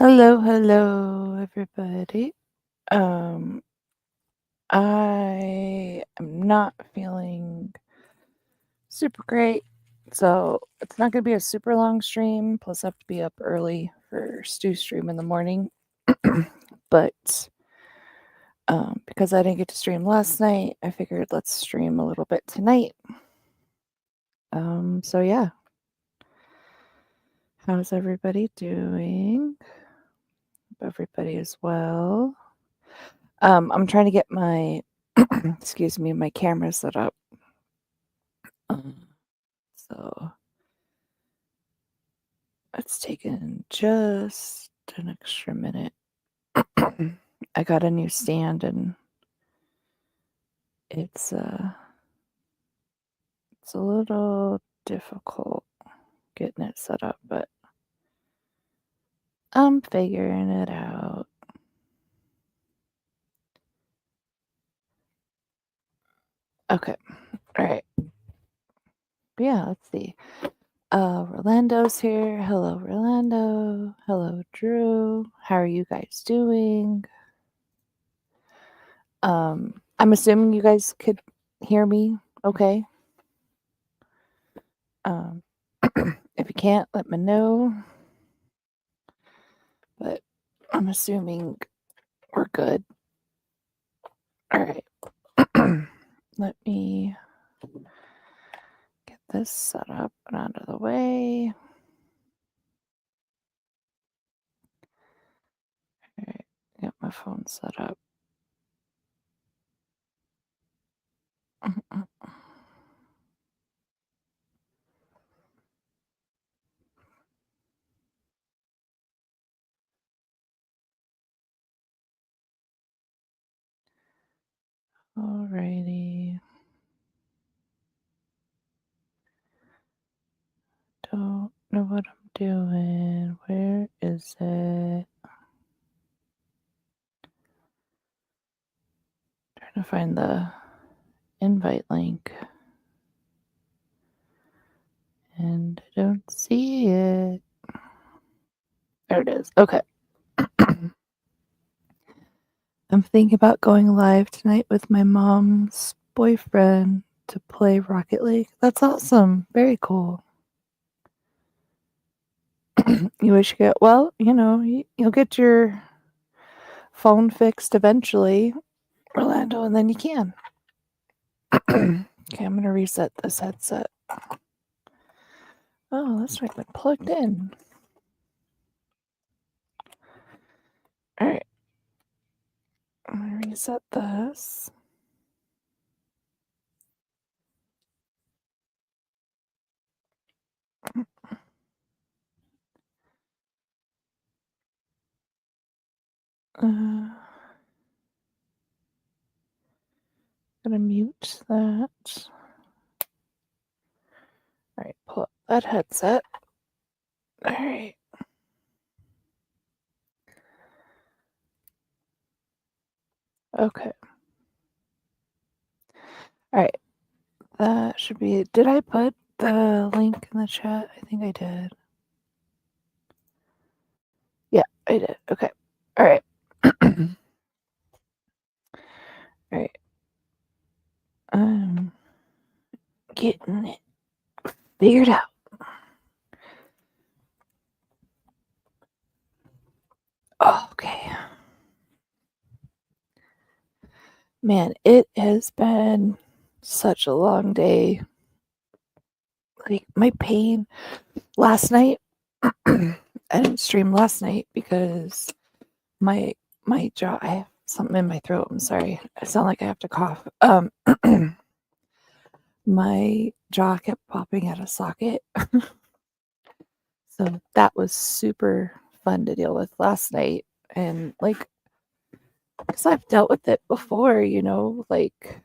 Hello, everybody. Um, I am not feeling super great, so it's not going to be a super long stream. Plus, I have to be up early for stew stream in the morning. But because I didn't get to stream last night, I figured let's stream a little bit tonight. So yeah, how's everybody doing? Hope everybody is well. I'm trying to get my excuse me, my camera set up. So it's taken just an extra minute. I got a new stand and it's a little difficult getting it set up, but I'm figuring it out. Okay. All right. But yeah, let's see. Rolando's here. Hello, Rolando. Hello, Drew. How are you guys doing? I'm assuming you guys could hear me okay. If you can't, let me know. But I'm assuming we're good. All right. Let me get this set up and out of the way. All right. Get my phone set up. Alrighty. Don't know what I'm doing. Where is it? Trying to find the invite link. And I don't see it. There it is. Okay. I'm thinking about going live tonight with my mom's boyfriend to play Rocket League. That's awesome. Very cool. You wish you could, well, you'll get your phone fixed eventually, Orlando, and then you can. Okay, I'm going to reset this headset. Oh, that's not even plugged in. All right. I'm going to reset this. I'm going to mute that. All right, pull up that headset. All right. Okay. All right. That should be. Did I put the link in the chat? I think I did. Yeah, I did. Okay. All right. All right. I'm getting it figured out. Okay. Man, it has been such a long day. Like my pain last night. I didn't stream last night because my jaw. I have something in my throat. I'm sorry. I sound like I have to cough. My jaw kept popping out of socket. So that was super fun to deal with last night. And like, because I've dealt with it before, like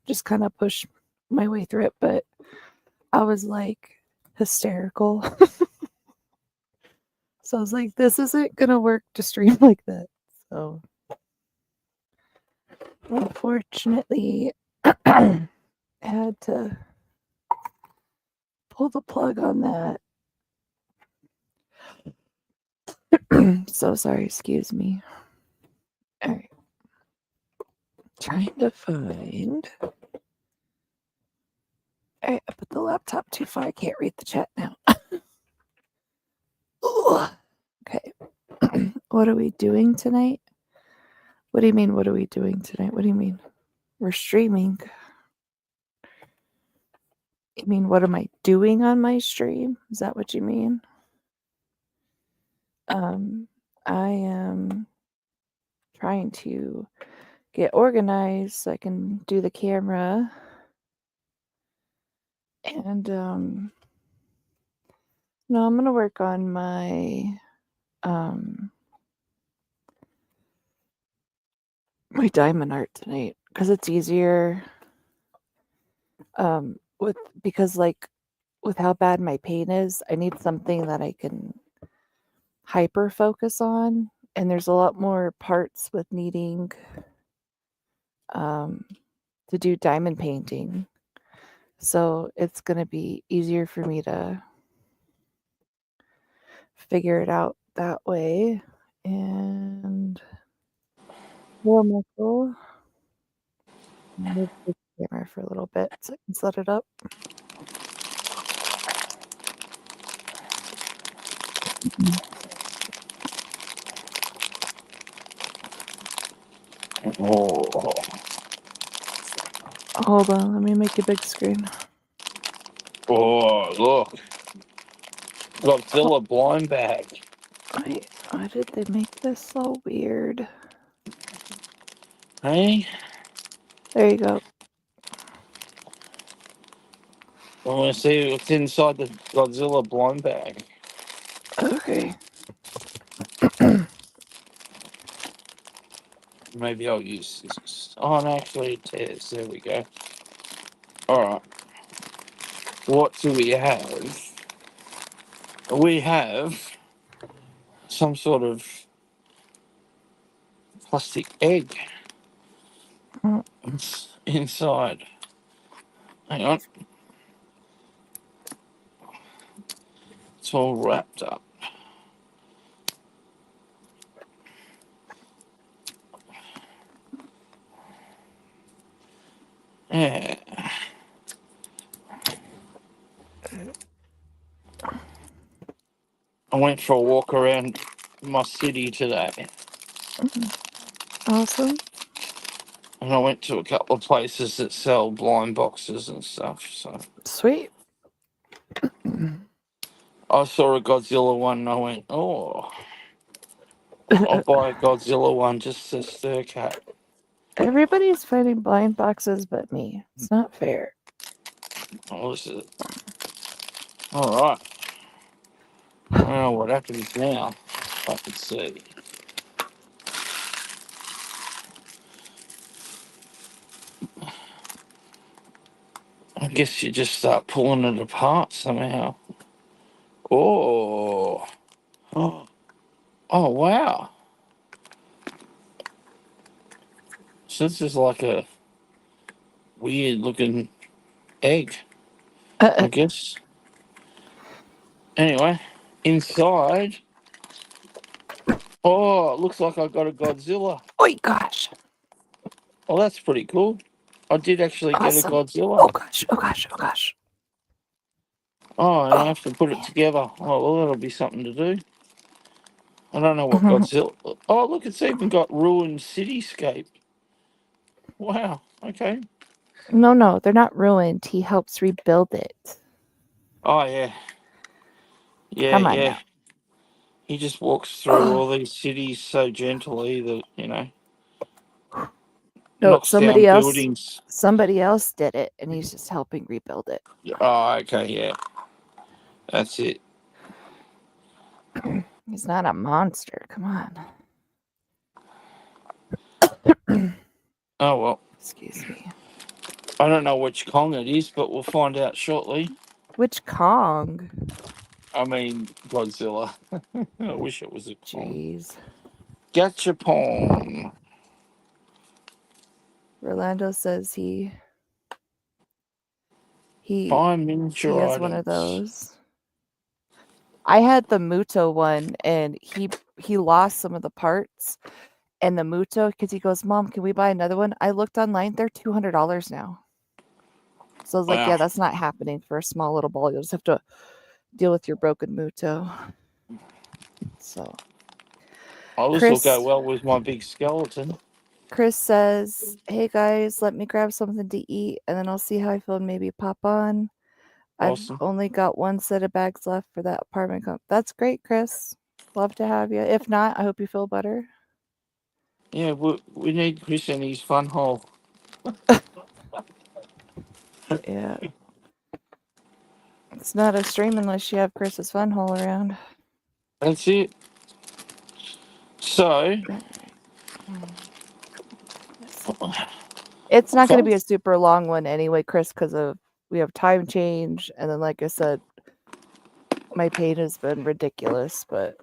just kind of push my way through it. But I was like hysterical. So I was like, this isn't going to work to stream like that. So unfortunately, I had to pull the plug on that. So sorry, excuse me. All right. Trying to find. All right, I put the laptop too far. I can't read the chat now. Okay. What are we doing tonight? What do you mean, what are we doing tonight? What do you mean? We're streaming. You mean, what am I doing on my stream? Is that what you mean? I am trying to get organized so I can do the camera. And no, I'm gonna work on my my diamond art tonight because it's easier. Because like with how bad my pain is, I need something that I can hyper focus on, and there's a lot more parts with needing to do diamond painting. So it's going to be easier for me to figure it out that way. And well, Michael, move the camera for a little bit so I can set it up. Oh, Hold on, let me make a big screen. oh, look. Godzilla blind bag. Wait, why did they make this so weird? Hey? There you go. I want to see what's inside the Godzilla blind bag. Okay. Maybe I'll use this. Oh, no, actually, it is. There we go. Alright. What do we have? We have some sort of plastic egg inside. Hang on. It's all wrapped up. Yeah. I went for a walk around my city today. Awesome. And I went to a couple of places that sell blind boxes and stuff. So Sweet. I saw a Godzilla one and I went, oh, I'll buy a Godzilla one just to stir cat. Everybody's finding blind boxes but me. It's not fair. Oh, this is all right. I don't know what happens now. I can see. I guess you just start pulling it apart somehow. Oh, oh, oh, wow. So this is like a weird looking egg, I guess. Anyway, inside. Oh, it looks like I got a Godzilla. Oh gosh. Oh, that's pretty cool. I did actually get a Awesome. Godzilla. Oh gosh. Oh gosh. Oh gosh. Oh, and I Oh have to put it man. together. Oh, well, that'll be something to do. I don't know what Mhm. Godzilla. Oh, look, it's even got ruined cityscape. Wow. Okay. No, they're not ruined. He helps rebuild it. Oh, yeah. Yeah, Come on yeah. now. He just walks through Oh. all these cities so gently that, No, knocks down buildings. somebody else did it and he's just helping rebuild it. Oh, okay, yeah. That's it. He's not a monster. Come on. Oh, well. Excuse me. I don't know which Kong it is, but we'll find out shortly. Which Kong? I mean, Godzilla. I wish it was a Kong. Jeez. Gachapon. Rolando says he Buy he miniature has one of items. those. I had the Muto one, and he lost some of the parts, and the Muto, because he goes, "Mom, can we buy another one?" I looked online; they're $200 now. So I was like, Wow. "Yeah, that's not happening for a small little ball. You'll just have to deal with your broken Muto." So Oh, this will go Chris well with my big skeleton. Chris says, "Hey guys, let me grab something to eat, and then I'll see how I feel and maybe pop on. I've Awesome. only got one set of bags left for that apartment comp." That's great, Chris. Love to have you. If not, I hope you feel better. Yeah, we need Chris in his fun hole. Yeah. It's not a stream unless you have Chris's fun hole around. That's it. So, Yes. It's not going to fun. be a super long one anyway, Chris, because of we have time change, and then like I said, my pain has been ridiculous. But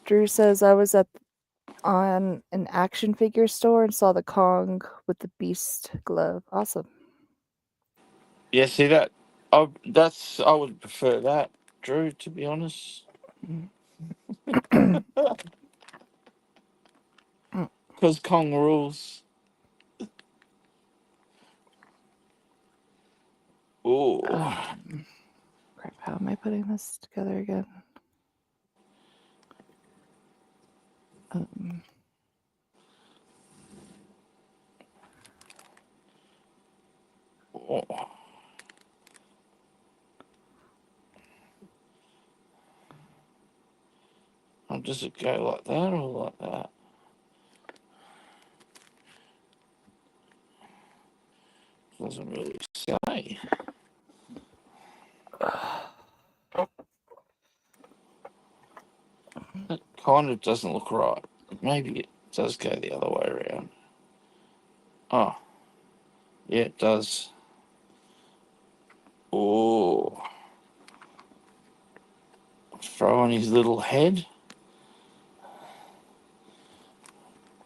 Drew says I was at on an action figure store and saw the Kong with the beast glove. Awesome. Yeah, see that? I would prefer that, Drew. To be honest, because Kong rules. Ooh. Crap, how am I putting this together again? Um, Oh. Does it go like that or like that? Doesn't really say. It kind of doesn't look right. Maybe it does go the other way around. Oh, yeah, it does. Oh, throw on his little head.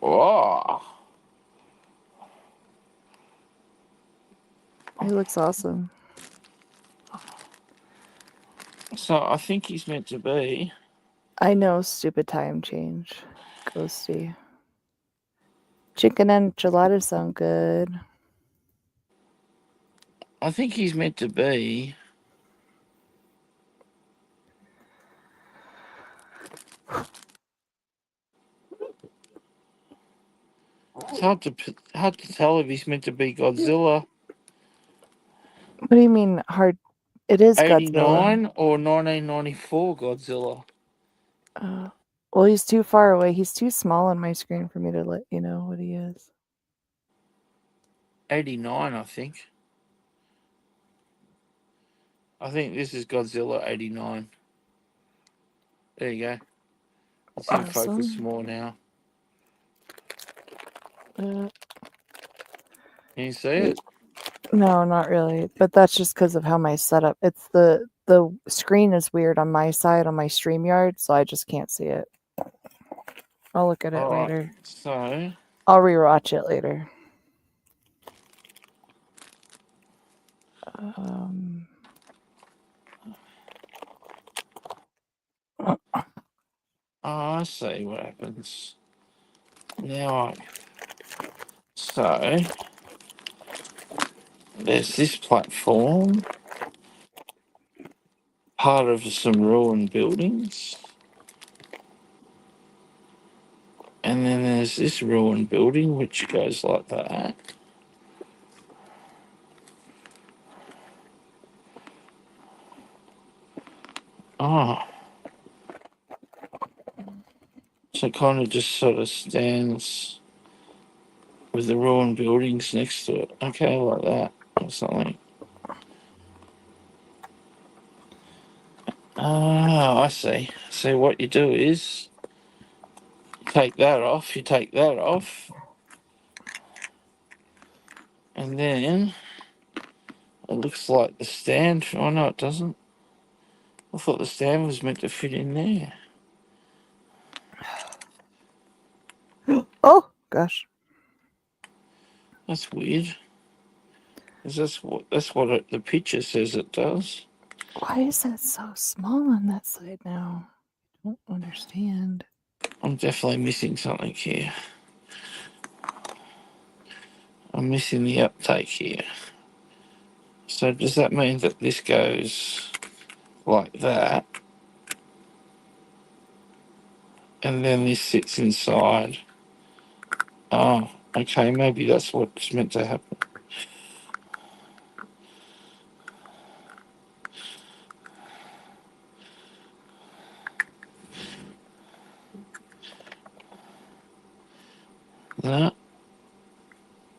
Oh, he looks awesome. so I think he's meant to be. I know, stupid time change. Ghosty. Chicken enchiladas sound good. I think he's meant to be. It's hard to tell if he's meant to be Godzilla What do you mean hard? It is Godzilla. '89 or 1994 Godzilla. Uh, well, he's too far away. He's too small on my screen for me to let you know what he is. '89, I think. I think this is Godzilla '89. There you go. It's in focus Awesome. more now. Uh, Can you see it? no, not really. But that's just because of how my setup. It's the screen is weird on my side on my StreamYard, so I just can't see it. I'll look at it All right. later. So, I'll rewatch it later. Um, I see what happens. Now, so there's this platform, part of some ruined buildings, and then there's this ruined building which goes like that. Oh, so it kind of just sort of stands with the ruined buildings next to it. Okay, like that or something. Ah, I see. So what you do is take that off, you take that off, and then it looks like the stand. Oh no, it doesn't. I thought the stand was meant to fit in there. oh gosh. That's weird. Is that's what the picture says it does. Why is that so small on that side now? I don't understand. I'm definitely missing something here. I'm missing the uptake here. So does that mean that this goes like that, and then this sits inside? Oh, okay, maybe that's what's meant to happen. That,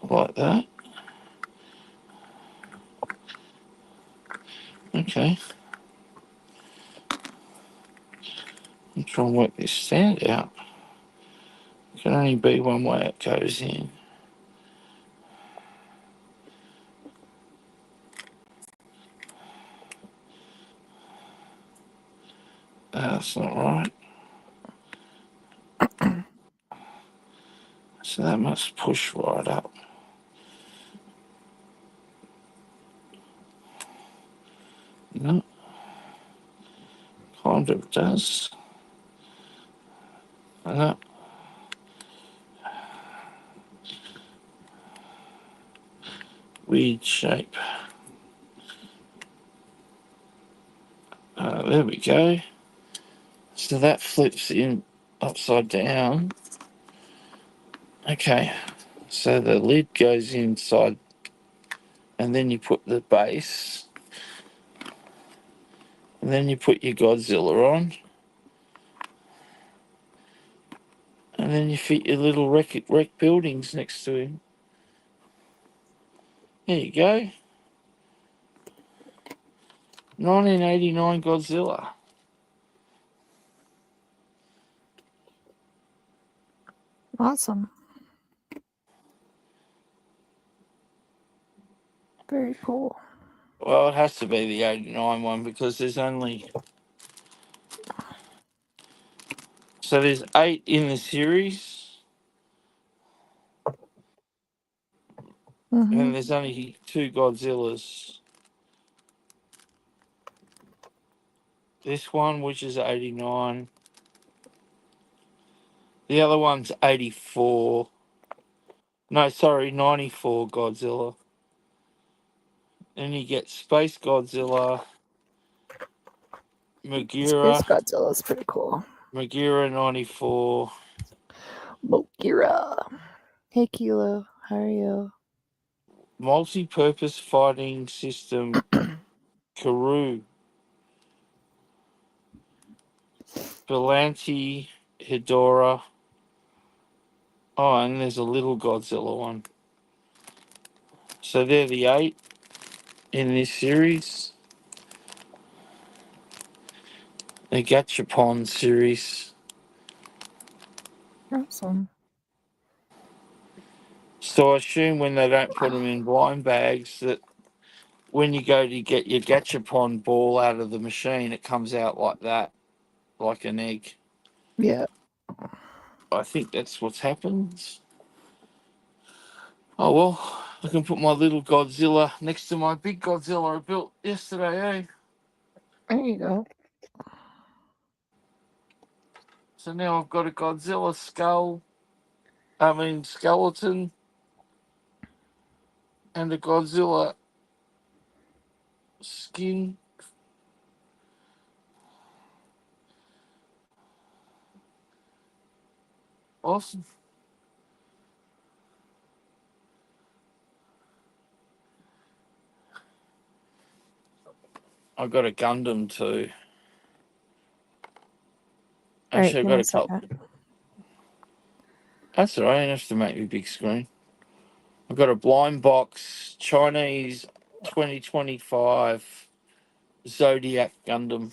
like that. Okay. I'm trying to work this stand out. It can only be one way it goes in. That's not right. So that must push right up. No, kind of does. No. Weird shape. There we go. So that flips in upside down. Okay. So the lid goes inside, and then you put the base, and then you put your Godzilla on, and then you fit your little wreck buildings next to him. There you go. 1989 Godzilla. Awesome. Very cool. Well, it has to be the 89 one because there's 8 in the series, Mm-hmm. and there's only 2 Godzillas. This one, which is 89, the other one's 84. No, sorry, 94 Godzilla. Then you get Space Godzilla, Space Megura, Godzilla's pretty cool. Megura 94, Mogira. Hey, Kilo. How are you? Multi-Purpose Fighting System Karoo, Belanti, Hedora. Oh, and there's a little Godzilla one. So they're the 8 in this series. The Gachapon series. Awesome. So I assume when they don't put them in blind bags, that when you go to get your Gachapon ball out of the machine, it comes out like that, like an egg. Yeah. I think that's what's happened. Oh well, I can put my little Godzilla next to my big Godzilla I built yesterday, eh? There you go. So now I've got a Godzilla skeleton, and a Godzilla skin. Awesome. I've got a Gundam too. All right, Actually, I've give got me a a couple. second. That's all right. I don't have to make me big screen. I've got a blind box Chinese 2025 Zodiac Gundam.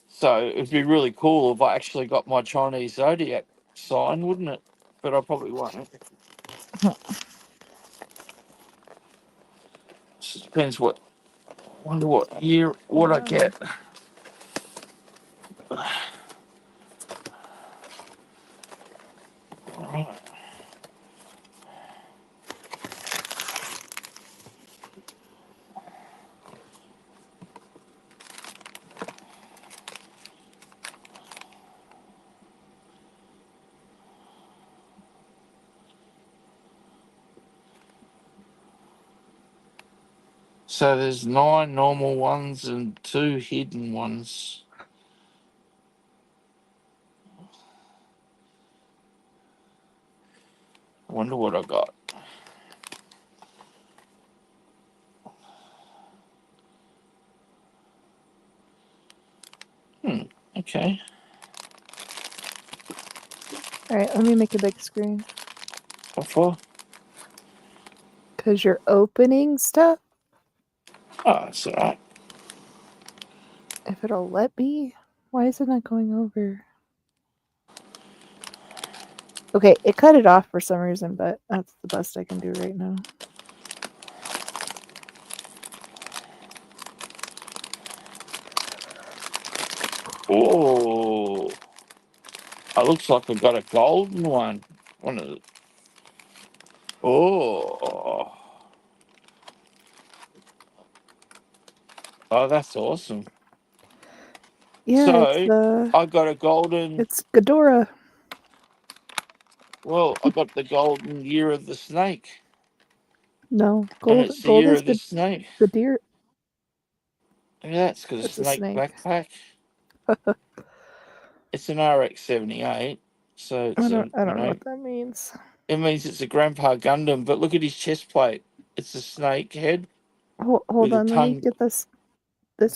So it'd be really cool if I actually got my Chinese Zodiac sign, wouldn't it? But I probably won't. Just depends what. Wonder what year what I Yeah. get. All right. So there's 9 normal ones and 2 hidden ones. I wonder what I got. Okay. All right, let me make a big screen. What for? Because you're opening stuff. Oh, it's alright. If it'll let me. Why is it not going over? Okay, it cut it off for some reason, but that's the best I can do right now. Oh, it looks like I got a golden one. One of the, oh, oh, that's awesome. Yeah, So I got a golden. it's Ghidorah. Well, I got the golden year of the snake, No, and gold. it's the Gold year is of the snake. the deer. Yeah, that's got a It's a snake snake. backpack. It's an RX-78, so it's a I don't know what that means. it means it's a Grandpa Gundam. But look at his chest plate. It's a snake head Hold with a on, let me tongue get this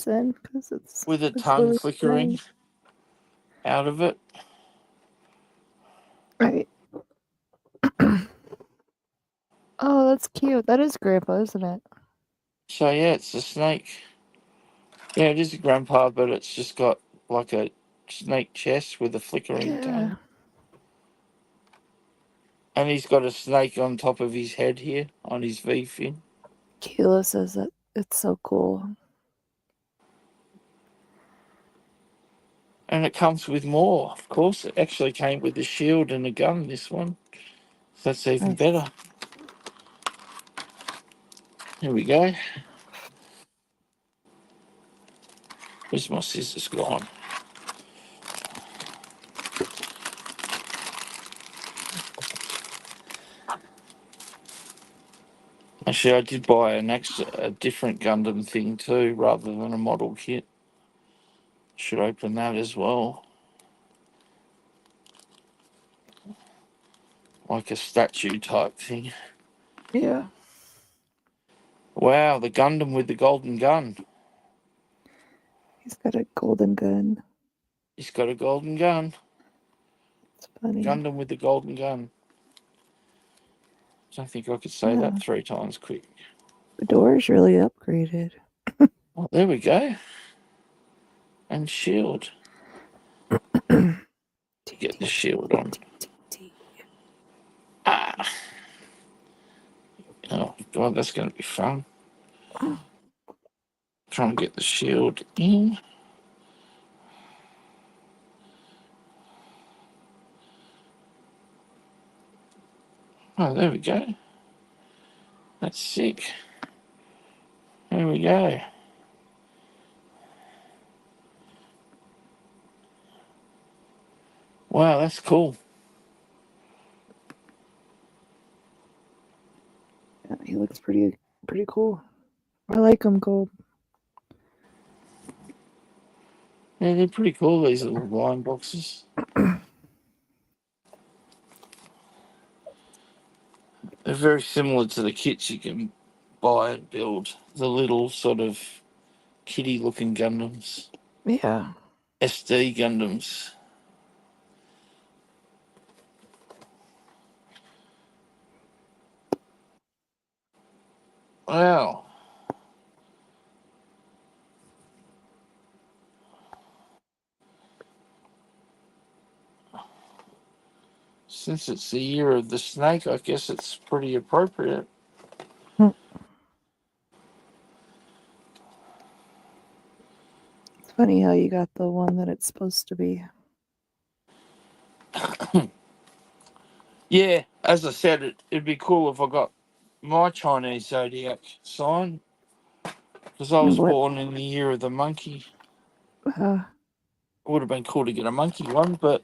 in because with a it's tongue really blurry. flickering out of it. Right. Oh, that's cute. That is Grandpa, isn't it? So yeah, it's a snake. Yeah, it is a grandpa, but it's just got like a snake chest with a flickering Yeah. tongue. And he's got a snake on top of his head here, on his V fin. Kayla says that it's so cool. And it comes with more. Of course, it actually came with a shield and a gun, this one. So that's even Nice. better. Here we go. Where's my scissors gone? Actually, I did buy a different Gundam thing too, rather than a model kit. Should open that as well. Like a statue type thing. Yeah. Wow, the Gundam with the golden gun. He's got a golden gun. He's got a golden gun. It's funny. Gundam with the golden gun. I don't think I could say that Yeah. 3 times quick. The door's really upgraded. Oh, there we go. And shield. Get the shield on. Ah. Oh, God, that's going to be fun. Try and get the shield in. Oh, there we go. That's sick. There we go. Wow, that's cool. Yeah, he looks pretty cool. I like him gold. Yeah, they're pretty cool, these little blind boxes. They're very similar to the kits you can buy and build. The little sort of kitty looking Gundams. Yeah. SD Gundams. Wow. Since it's the year of the snake, I guess it's pretty appropriate. Hmm. It's funny how you got the one that it's supposed to be. Yeah, as I said, it'd be cool if I got my Chinese zodiac sign because I was What? born in the year of the monkey. Uh, It would have been cool to get a monkey one, but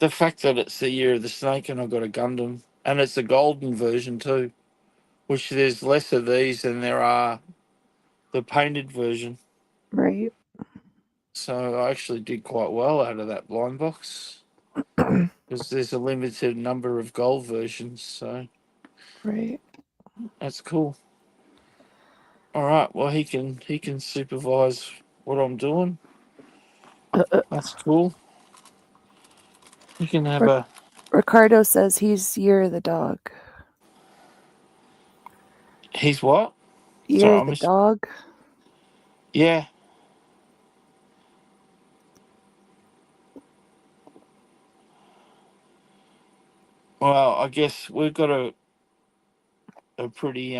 the fact that it's the year of the snake and I got a Gundam and it's a golden version too which there's less of these than there are the painted version. Right. So I actually did quite well out of that blind box because there's a limited number of gold versions. So Right. that's cool. All right. Well, he can supervise what I'm doing. That's cool. He can have Ric- a. Ricardo says he's Year the dog. He's what? Sorry, Year I the missed. dog. Yeah. Well, I guess we've got a pretty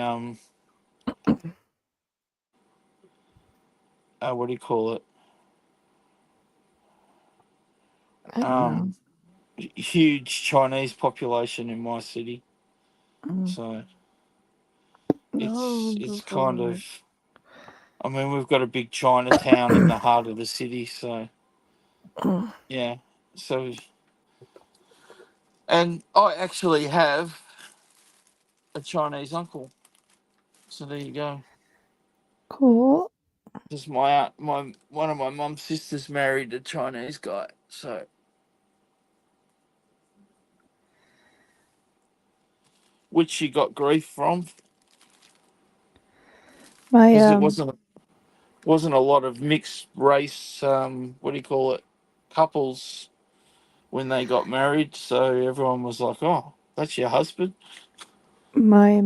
what do you call it? I don't know. Um, Huge Chinese population in my city. Mm. So No, it's the kind Lord. of. I mean, we've got a big Chinatown in the heart of the city. So Mm. yeah. So and I actually have a Chinese uncle. So there you go. Cool. Just my one of my mum's sisters married a Chinese guy. So which she got grief from My because it wasn't a lot of mixed race. What do you call it? Couples when they got married. So everyone was like, "Oh, that's your husband." my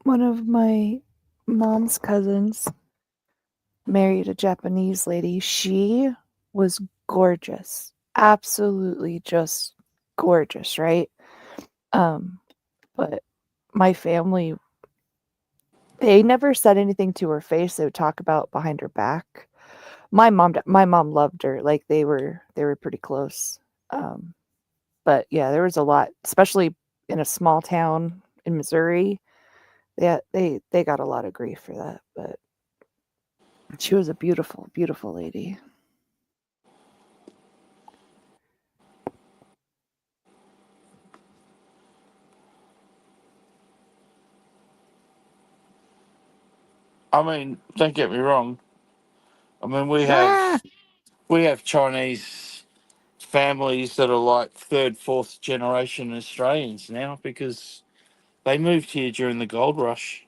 one of my mom's cousins married a Japanese lady. She was gorgeous. Absolutely just gorgeous, right? Um but my family, they never said anything to her face. They would talk about behind her back. My mom loved her. Like they were pretty close. Um but yeah, there was a lot, especially in a small town in Missouri. Yeah, they got a lot of grief for that, but she was a beautiful, beautiful lady. I mean, don't get me wrong. I mean, Ah, we have Chinese families that are like third, fourth generation Australians now because they moved here during the gold rush.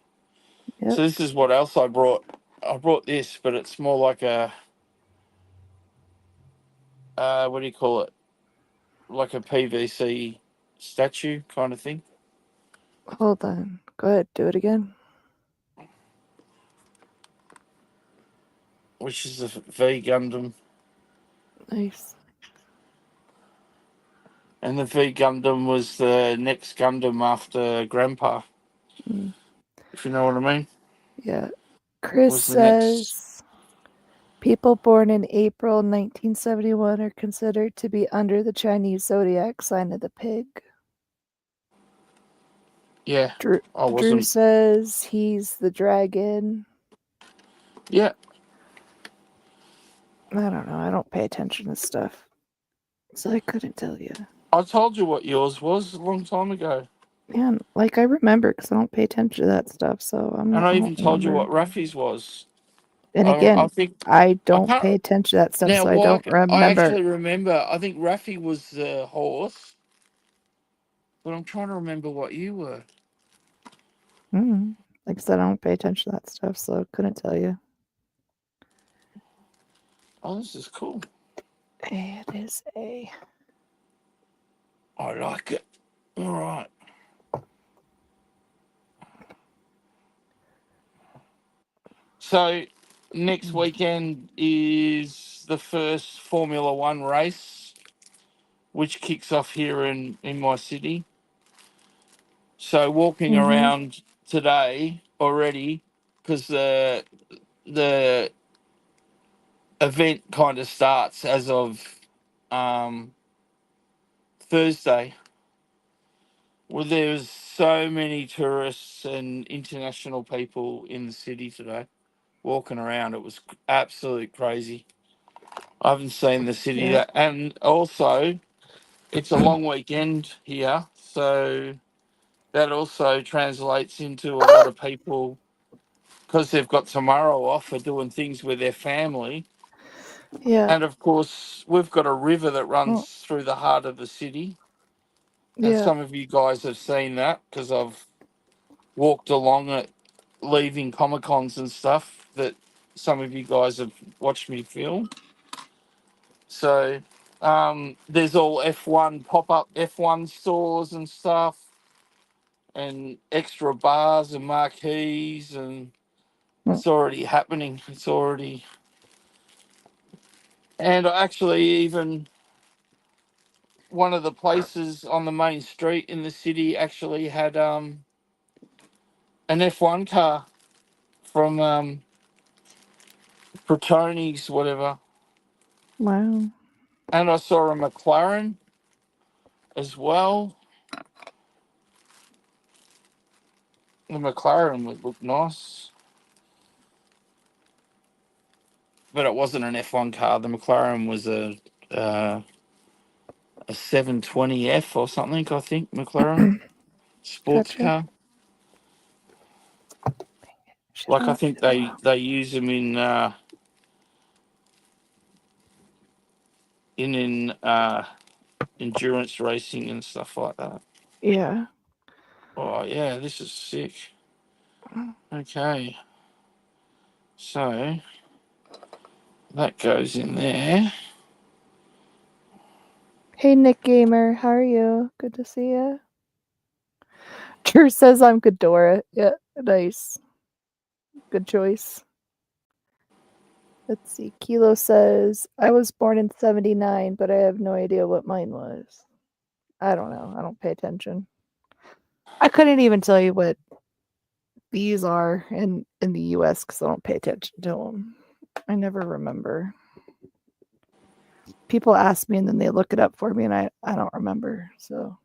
yep. So this is what else I brought. I brought this, but it's more like a what do you call it? Like a PVC statue kind of thing, Hold on. Go ahead, do it again. which is the V Gundam, Nice. and the V Gundam was the next Gundam after Grandpa. Mm, If you know what I mean, yeah. Chris was the next. says people born in April 1971 are considered to be under the Chinese zodiac sign of the pig. Yeah, Drew, I Drew wasn't. says he's the dragon. Yeah, I don't know. I don't pay attention to stuff, so I couldn't tell you. I told you what yours was a long time ago, Man, like I remember because I don't pay attention to that stuff, so and I I don't even told you remember. what Rafi's was. And I again, think I I don't pay can't attention to that stuff, now. so I Why don't I remember. actually remember. I think Rafi was the horse, but I'm trying to remember what you were. Like I said, I don't pay attention to that stuff, so I couldn't tell you. Oh, this is cool. It is a. I like it. All right. So next weekend is the first Formula One race, which kicks off here in my city. So walking Mm-hmm. around today already, because the event kind of starts as of um, Thursday. Well, there's so many tourists and international people in the city today walking around. It was absolute crazy. I haven't seen the city Yeah. that, and also it's a long weekend here, so that also translates into a lot of people because they've got tomorrow off for doing things with their family. Yeah. And of course, we've got a river that runs Mm, through the heart of the city. And yeah. some of you guys have seen that because I've walked along it, leaving Comic Cons and stuff that some of you guys have watched me film. So there's all F1 pop up F1 stores and stuff, and extra bars and marquees, and Mm, it's already happening. It's already, and actually, even one of the places on the main street in the city actually had an F1 car from Protoni's, whatever. wow. And I saw a McLaren as well. The McLaren would look nice, but it wasn't an F1 car. The McLaren was a 720F or something, I think, McLaren sports Gotcha. car. Should Like I have. think they use them in endurance racing and stuff like that. Yeah. Oh yeah, this is sick. Okay, so that goes in there. Hey, Nick Gamer, how are you? Good to see you. Drew says I'm Ghidorah. Yeah, nice. Good choice. Let's see. Kilo says I was born in '79, but I have no idea what mine was. I don't know. I don't pay attention. I couldn't even tell you what these are in the US because I don't pay attention to them. I never remember. People ask me and then they look it up for me and I don't remember. So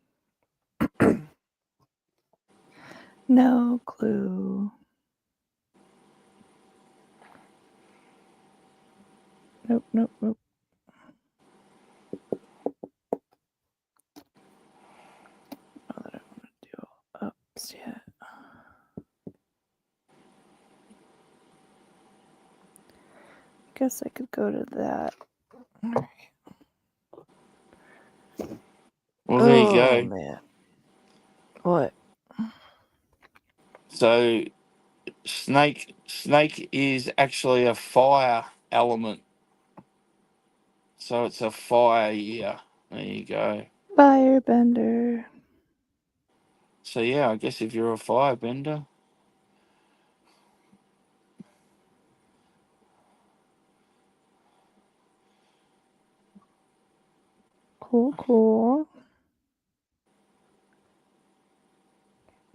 no clue. Nope, nope, nope. Not that I want to do ups yet. I guess I could go to that. Well, there you Oh go. man. What? So snake is actually a fire element. So it's a fire year. There you go. Firebender. So yeah, I guess if you're a firebender, Cool, cool.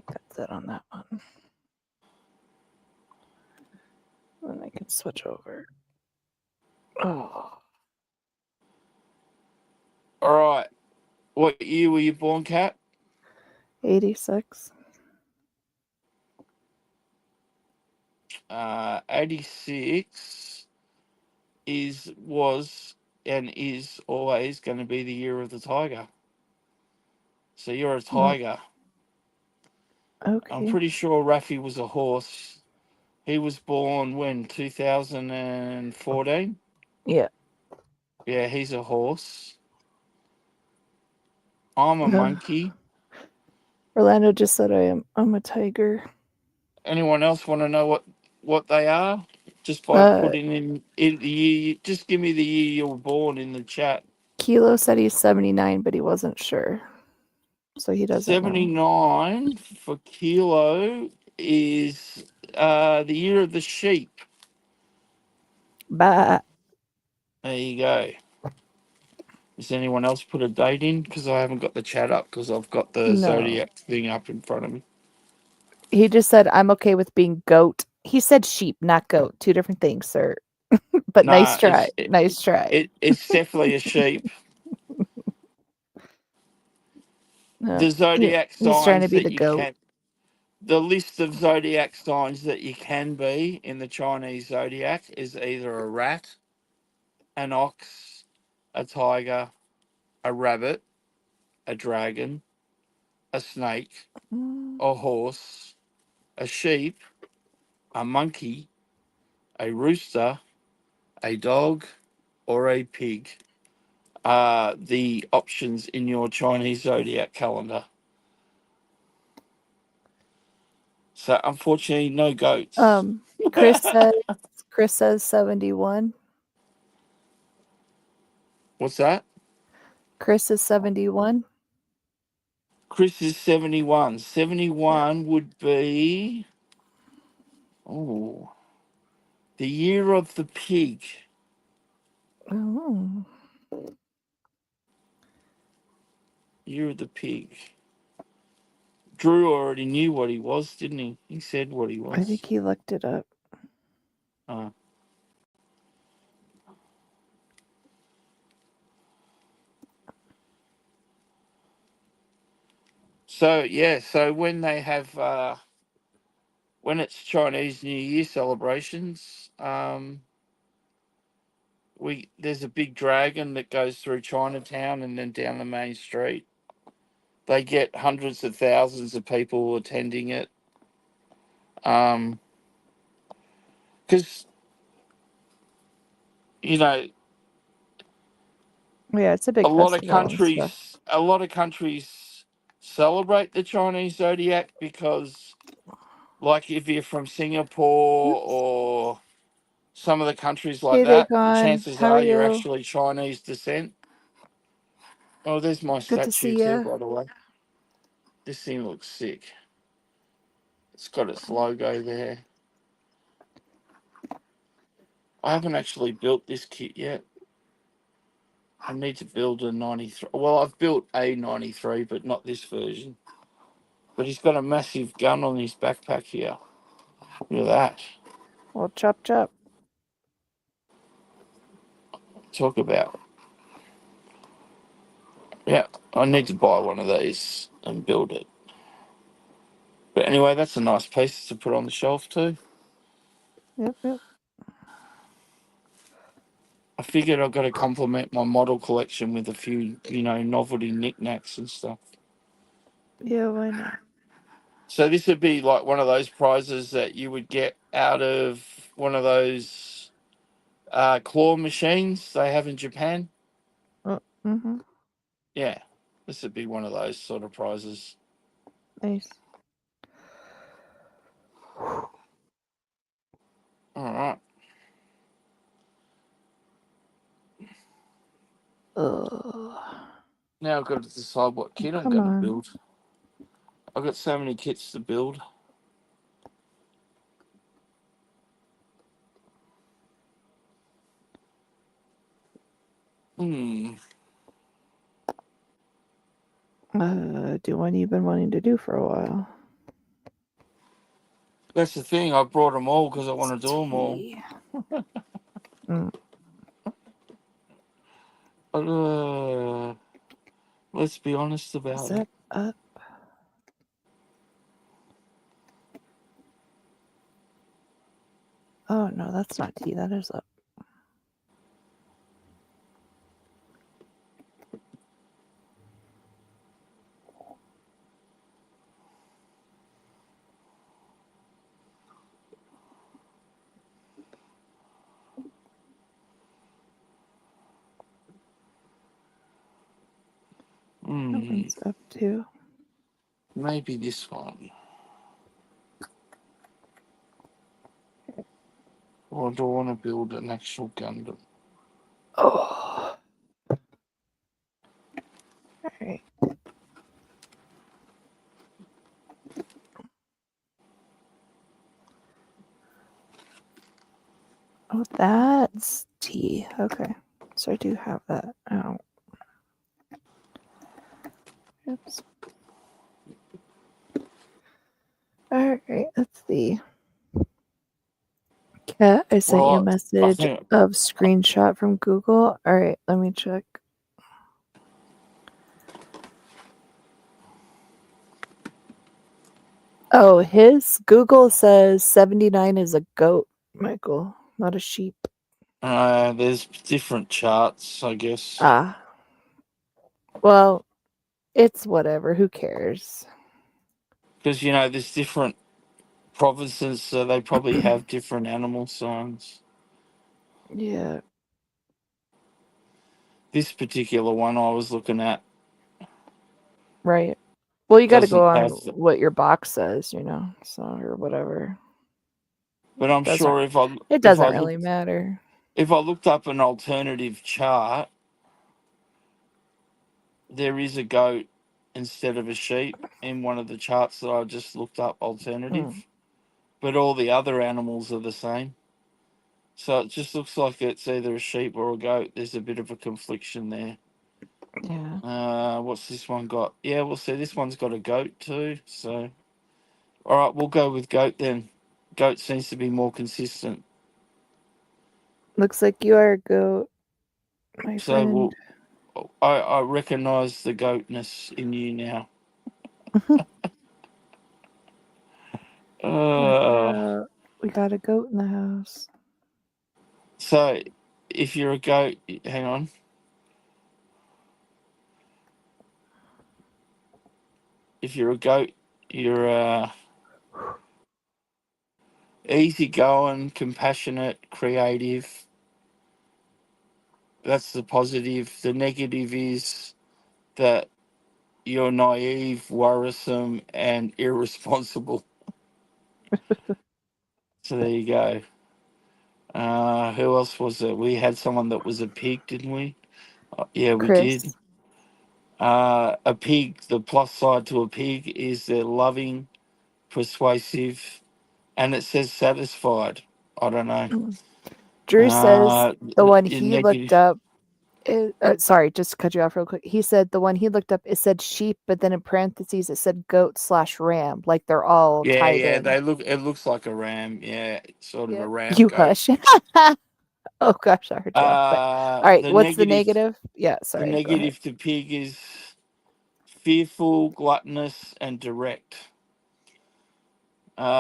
That's it on that one. Then I can switch over. Oh, all right. What year were you born, Cat? 86. 86 was and is always going to be the year of the tiger. So you're a Mm, tiger. I'm okay. pretty sure Rafi was a horse. He was born when 2014. Yeah. Yeah, he's a horse. I'm a Uh, monkey. Orlando just said I'm a tiger. Anyone else want to know what they are? Just by Uh, putting in the year. Just give me the year you were born in the chat. Kilo said he's 79, but he wasn't sure. So he doesn't know. 79 for kilo is the year of the sheep. Bah. There you go. Does anyone else put a date in? Because I haven't got the chat up because I've got the No. zodiac thing up in front of me. He just said I'm okay with being goat. He said sheep, not goat. Two different things, sir. But nice Nah, try. Nice try. it's definitely a sheep. No, The zodiac he's trying to signs be that the you goat. can, the list of zodiac signs that you can be in the Chinese zodiac is either a rat, an ox, a tiger, a rabbit, a dragon, a snake, Mm. a horse, a sheep, a monkey, a rooster, a dog, or a pig are the options in your Chinese zodiac calendar. So unfortunately, no goats. Um, Chris says Chris says 71. What's that? Chris is 71. Chris is 71. Yeah. 71 would be oh the year of the pig. Oh, Year of the pig. Drew already knew what he was, didn't he? He said what he I was. think he looked it up. Uh, so when they have when it's Chinese New Year celebrations, we there's a big dragon that goes through Chinatown and then down the main street. They get hundreds of thousands of people attending it. Because you know Yeah, it's a big festival and stuff. a lot of countries celebrate the Chinese zodiac because, like, if you're from Singapore Oops. or some of the countries like Hey there, that, the Gone. chances How are are you're you? actually Chinese descent. Oh, there's my Good to statue see too, you. by the way. This thing looks sick. It's got its logo there. I haven't actually built this kit yet. I need to build a 93. Well, I've built a 93, but not this version. But he's got a massive gun on his backpack here. Look at that. Well, chop chop. Talk about. Yeah, I need to buy one of these and build it. But anyway, that's a nice piece to put on the shelf too. Yep, yep. I figured I've got to complement my model collection with a few, novelty knickknacks and stuff. Yeah, why not? So this would be like one of those prizes that you would get out of one of those claw machines they have in Japan. Oh, mm-hmm. Yeah, this would be one of those sort of prizes. Nice. All right. Ugh. Now I've got to decide what kit I'm Come going to on. build. I've got so many kits to build. Hmm. Do one you've been wanting to do for a while. That's the thing. I brought them all because I It's want to do them all. tea. Mm. Uh, let's be honest Is about it. that up? Oh no, that's not tea. That is up. That Hmm. one's up too. Maybe this one. Or do I want to build an actual Gundam? Oh. Alright. Oh, that's tea. Okay. So I do have that. Oh. Oops. Alright, let's see. Kat, I sent you a Well, I message think of screenshot from Google. Alright, let me check. Oh, his Google says 79 is a goat, Michael, not a sheep. there's different charts, I guess. Ah. Well, It's whatever. Who cares? Because, there's different provinces, so they probably have different animal signs. Yeah. This particular one I was looking at Right. Well, you got to go doesn't on have, what your box says, so or whatever. but I'm Doesn't sure it doesn't really matter. if I looked up an alternative chart, there is a goat instead of a sheep in one of the charts that I just looked up Mm, alternative, but all the other animals are the same. So it just looks like it's either a sheep or a goat. There's a bit of a confliction there. yeah. What's this one got? Yeah, we'll see. This one's got a goat too. So, all right, we'll go with goat then. Goat seems to be more consistent. Looks like you are a goat, my So friend. I recognise the goatness in you now. Watch Uh, out. We got a goat in the house. so if you're a goat, hang on. If you're a goat, you're easygoing, compassionate, creative. That's the positive. The negative is that you're naive, worrisome, and irresponsible. So there you go. Who else was it? We had someone that was a pig, didn't we? Yeah, we did. Chris. A pig, the plus side to a pig is they're loving, persuasive, and it says satisfied. I don't know. Mm. Drew says the one he looked Negative. up. Sorry, just to cut you off real quick. He said the one he looked up, it said sheep, but then in parentheses it said goat/ram, like they're all Yeah, tied yeah. in. They look. It looks like a ram. Yeah, sort of a Yep. ram You goat. hush. Oh gosh, I heard you laugh. But all right, The what's the negative. negative? Yeah, The sorry. Go ahead. negative to pig is fearful, gluttonous, and direct.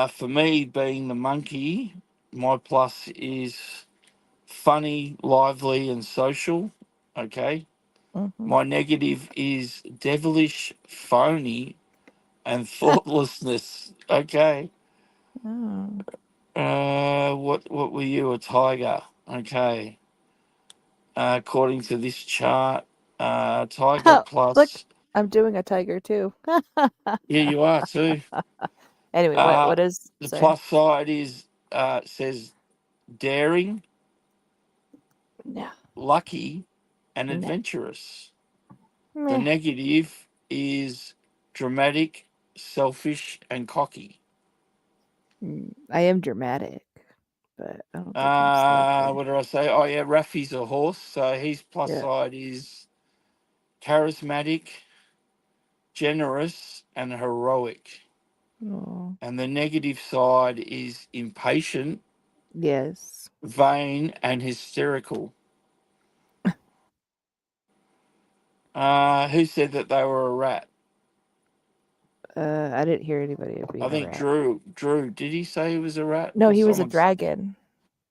For me, being the monkey, my plus is funny, lively, and social. Okay. Hmm. My negative is devilish, phony, and thoughtlessness. Okay. Oh. What were you? A tiger. Okay. According to this chart, tiger Look, plus. I'm doing a tiger too. Yeah, you are too. Anyway, what Uh, what is the say? plus side is says daring, No, lucky, and no, adventurous. The meh. negative is dramatic, selfish, and cocky. I am dramatic, but I don't think I'm selfish. What did I say? Oh yeah, Rafi's a horse, so his plus Yeah. side is charismatic, generous, and heroic. Oh, And the negative side is impatient, yes. vain, and hysterical. Who said that they were a rat? I didn't hear anybody I being a think rat. Drew. Drew, did he say he was a rat No, or he was a someone's? dragon.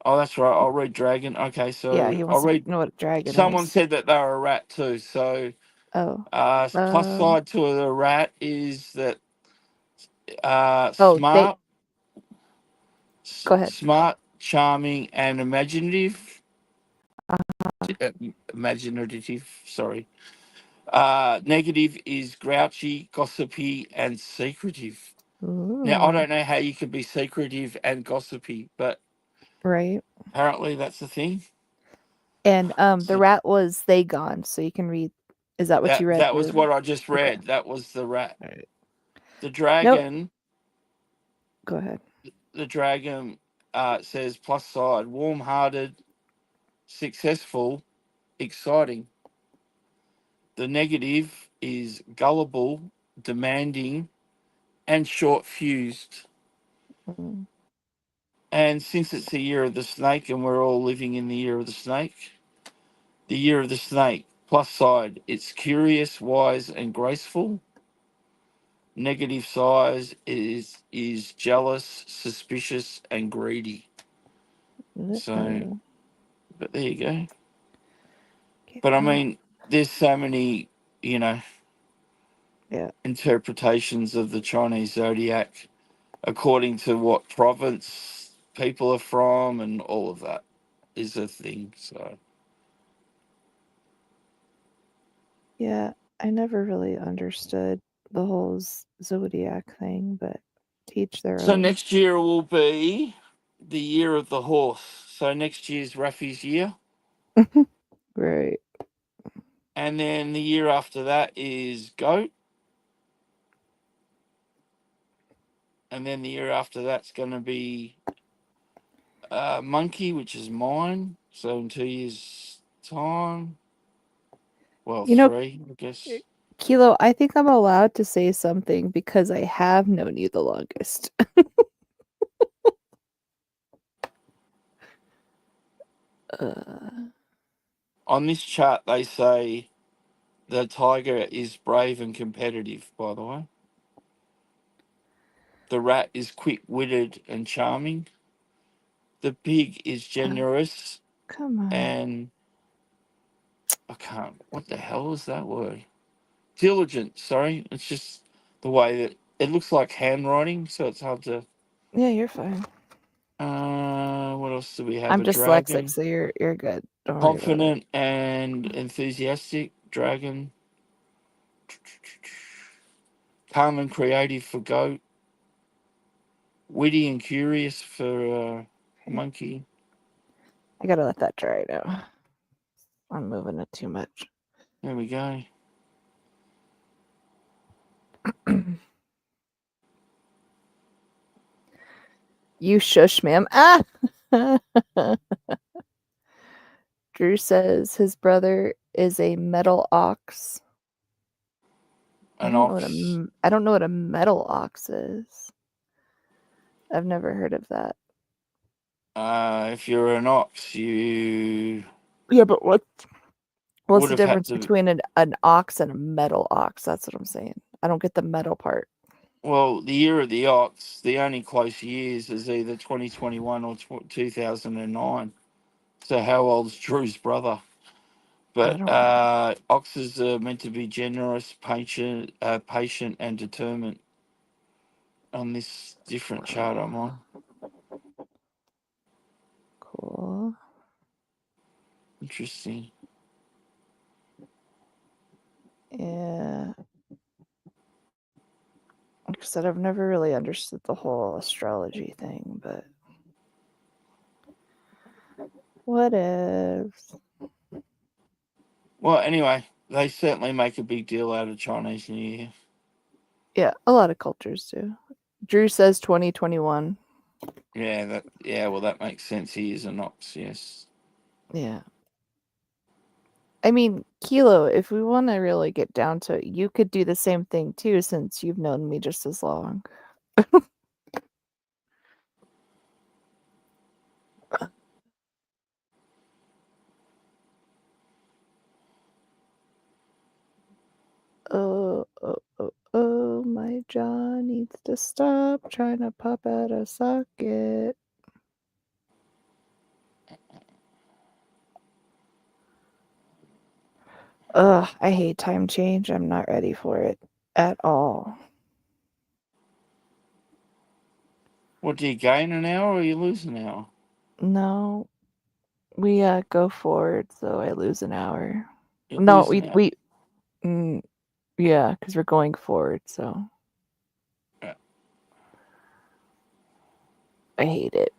Oh, that's right. I'll read dragon. Okay, Yeah, so he I'll wants to read. know what a dragon Someone is. said that they were a rat too. So Oh, plus um, side to the rat is that oh, they smart, go ahead. smart, charming, and imaginative. Uh, Imaginative. Sorry. Negative is grouchy, gossipy, and secretive. Now I ooh, don't know how you could be secretive and gossipy, but right. apparently that's the thing. And the So rat was they gone, so you can read. Is that what you read? that was The what I just okay. read. That was the rat. All right. The Nope. dragon. Go ahead. The dragon says plus side: warm-hearted, successful, exciting. The negative is gullible, demanding, and short-fused. Mm, And since it's the year of the snake, and we're all living in the year of the year of the snake plus side: it's curious, wise, and graceful. Negative size is jealous, suspicious, and greedy. So, uh-oh. but there you go. Get But I out. mean, there's so many, you know. Yeah. interpretations of the Chinese zodiac according to what province people are from, and all of that is a thing. So, Yeah. I never really understood the whole zodiac thing, but teach their so own. next year will be the year of the horse. So next year's Rafi's year, Right. and then the year after that is goat, and then the year after that's going to be monkey, which is mine. So in 2 years' time, well, You know, three, I guess. Kilo, I think I'm allowed to say something because I have known you the longest. uh, On this chart, they say the tiger is brave and competitive, by the way. The rat is quick witted and charming. The pig is oh, generous come on. and I can't. What the hell is that word? Diligent, sorry. It's just the way that it looks like handwriting, so it's hard to. Yeah, you're fine. What else do we have? I'm A dyslexic, dragon. so you're good. Don't worry about it. Confident and enthusiastic. Dragon. Calm and creative for goat. Witty and curious for Okay. monkey. I gotta let that dry now. I'm moving it too much. There we go. You shush, ma'am. Ah! Drew says his brother is a metal ox. An ox. I don't know what a metal ox is. I've never heard of that. If you're an ox, you Yeah, but what's would the have had difference to. between an ox and a metal ox? That's what I'm saying. I don't get the metal part. Well, the year of the ox, the only close years is either 2021 or 2009. So how old's Drew's brother? I But don't know. oxes are meant to be generous, patient, and determined. On this different chart I'm on, Cool. interesting. Yeah. Like I said, I've never really understood the whole astrology thing, but what if? Well, anyway, they certainly make a big deal out of Chinese New Year. Yeah, a lot of cultures do. Drew says 2021. Yeah, well, that makes sense. He is an ox, yes. Yeah. I mean, Kilo, if we want to really get down to it, you could do the same thing too, since you've known me just as long. Oh, my jaw needs to stop trying to pop out a socket. Ugh, I hate time change. I'm not ready for it at all. What, do you gain an hour or you lose an hour? No, we go forward, so I lose an hour. You No, lose an hour. mm, yeah, because we're going forward, so Yeah. I hate it.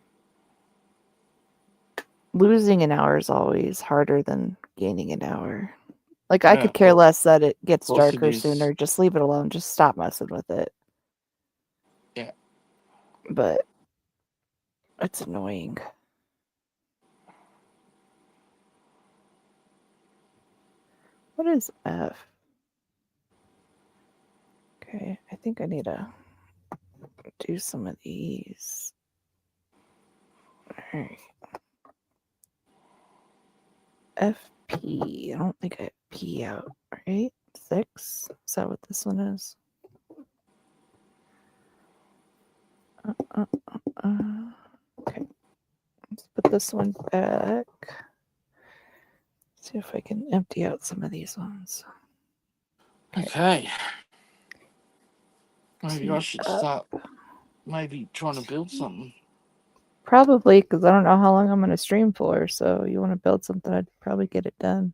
Losing an hour is always harder than gaining an hour. Like, I Yeah, could care well, less that it of gets course it darker is. sooner. Just leave it alone. Just stop messing with it. Yeah. But it's annoying. What is F? Okay, I think I need to do some of these. All right. FP. I don't think I have P out, right? 6? Is that what this one is? Uh, okay. Let's put this one back. See if I can empty out some of these ones. Okay. Okay. Maybe I Tea should up. start maybe trying to build something. Probably because I don't know how long I'm going to stream for. So you want to build something, I'd probably get it done.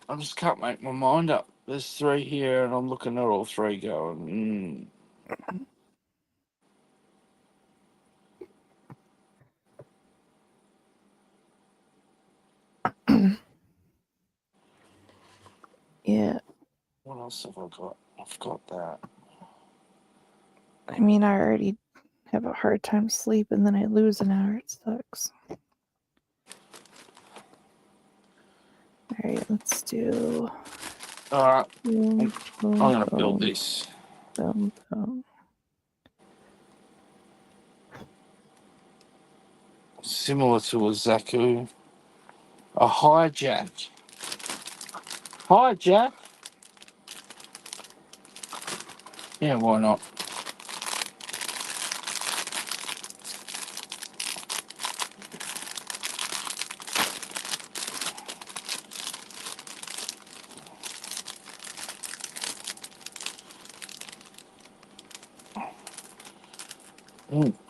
I just can't make my mind up. There's three here, and I'm looking at all three going, Yeah. what else have I got? I've got that. I mean, I already have a hard time sleeping, then I lose an hour. It sucks. All right, let's do. All right, Boom, I'm boom, going to build boom, this. boom, boom. Similar to a Zaku. A hijack. Hijack? Yeah, why not?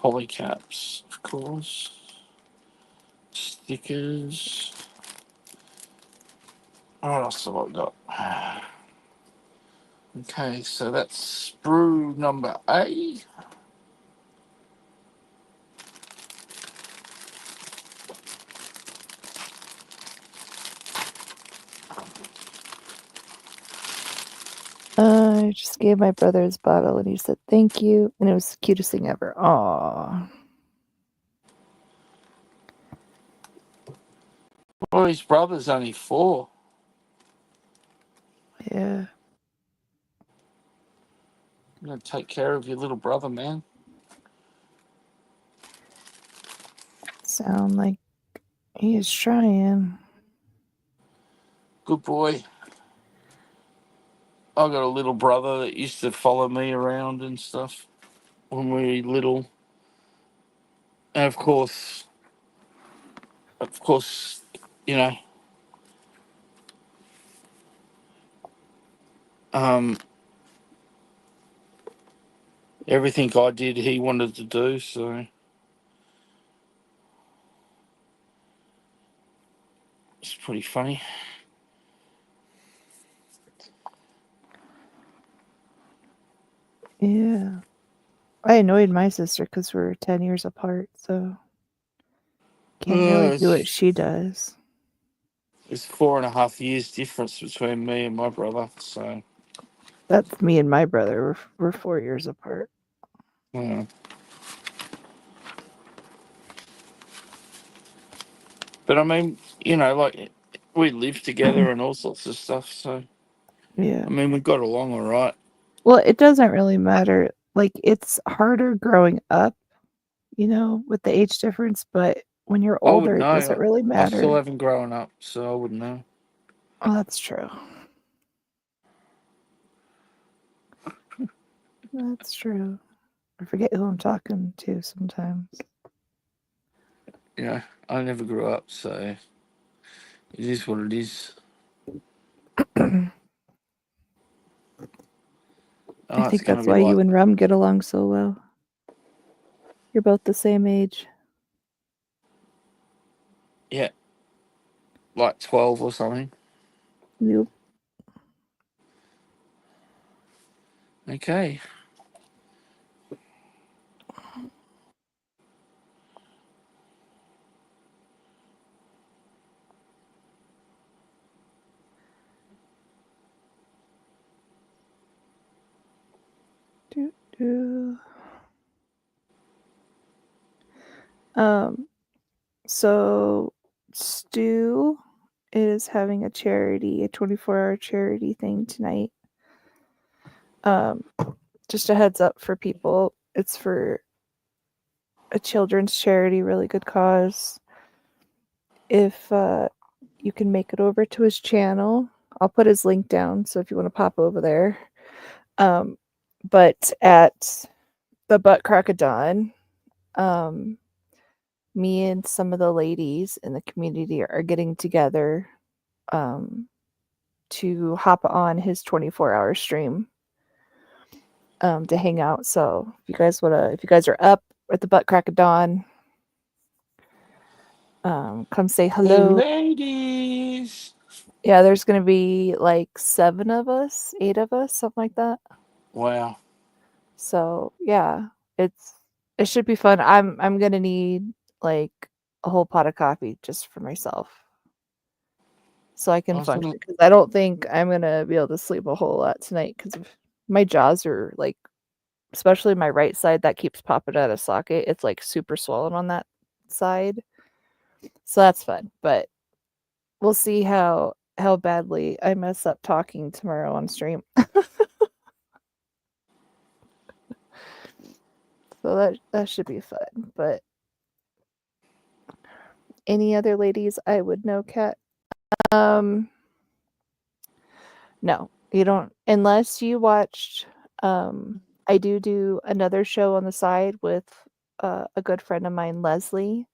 Polycaps, of course. Stickers. What else have I got? Okay, so that's sprue number A. I just gave my brother his bottle and he said thank you. And it was the cutest thing ever. Aww. Well, his brother's only 4. Yeah. You're going to take care of your little brother, man. Sound like he is trying. Good boy. I got a little brother that used to follow me around and stuff when we were little. And of course, you know, um, everything I did, he wanted to do. So it's pretty funny. Yeah. I annoyed my sister because we're 10 years apart. So can't really do what It's she does. it's 4.5 years difference between me and my brother. So That's me and my brother. We're 4 years apart. yeah. But I mean, like we lived together and all sorts of stuff. So Yeah. I mean, we got along all right. Well, it doesn't really matter. Like, it's harder growing up, with the age difference, but when you're I would older, it doesn't know. really I still matter. haven't grown up, so I wouldn't know. Oh, that's true. That's true. I forget who I'm talking to sometimes. I never grew up, so it is what it is. I Oh, it's think gonna that's be why like, you and Rum get along so well. You're both the same age. yeah, like 12 or something. You Okay. do, do. Um, so Stu is having a 24-hour charity thing tonight. Um, just a heads up for people. It's for a children's charity, really good cause. If you can make it over to his channel, I'll put his link down. So if you want to pop over there, but at the Butt Crack of Dawn, me and some of the ladies in the community are getting together to hop on his 24-hour stream. to hang out. So if you guys are up at the butt crack of dawn, come say Hey, hello. ladies. Yeah, there's gonna be like 7 of us, 8 of us, something like that. Wow. So yeah, it's it should be fun. I'm gonna need like a whole pot of coffee just for myself so I can function. Awesome. Because I don't think I'm gonna be able to sleep a whole lot tonight because my jaws are like, especially my right side that keeps popping out of socket. It's like super swollen on that side, so that's fun. But we'll see how badly I mess up talking tomorrow on stream. So that should be fun. But any other ladies I would know, Kat? Um, no, you don't unless you watched. I do another show on the side with a good friend of mine, Leslie,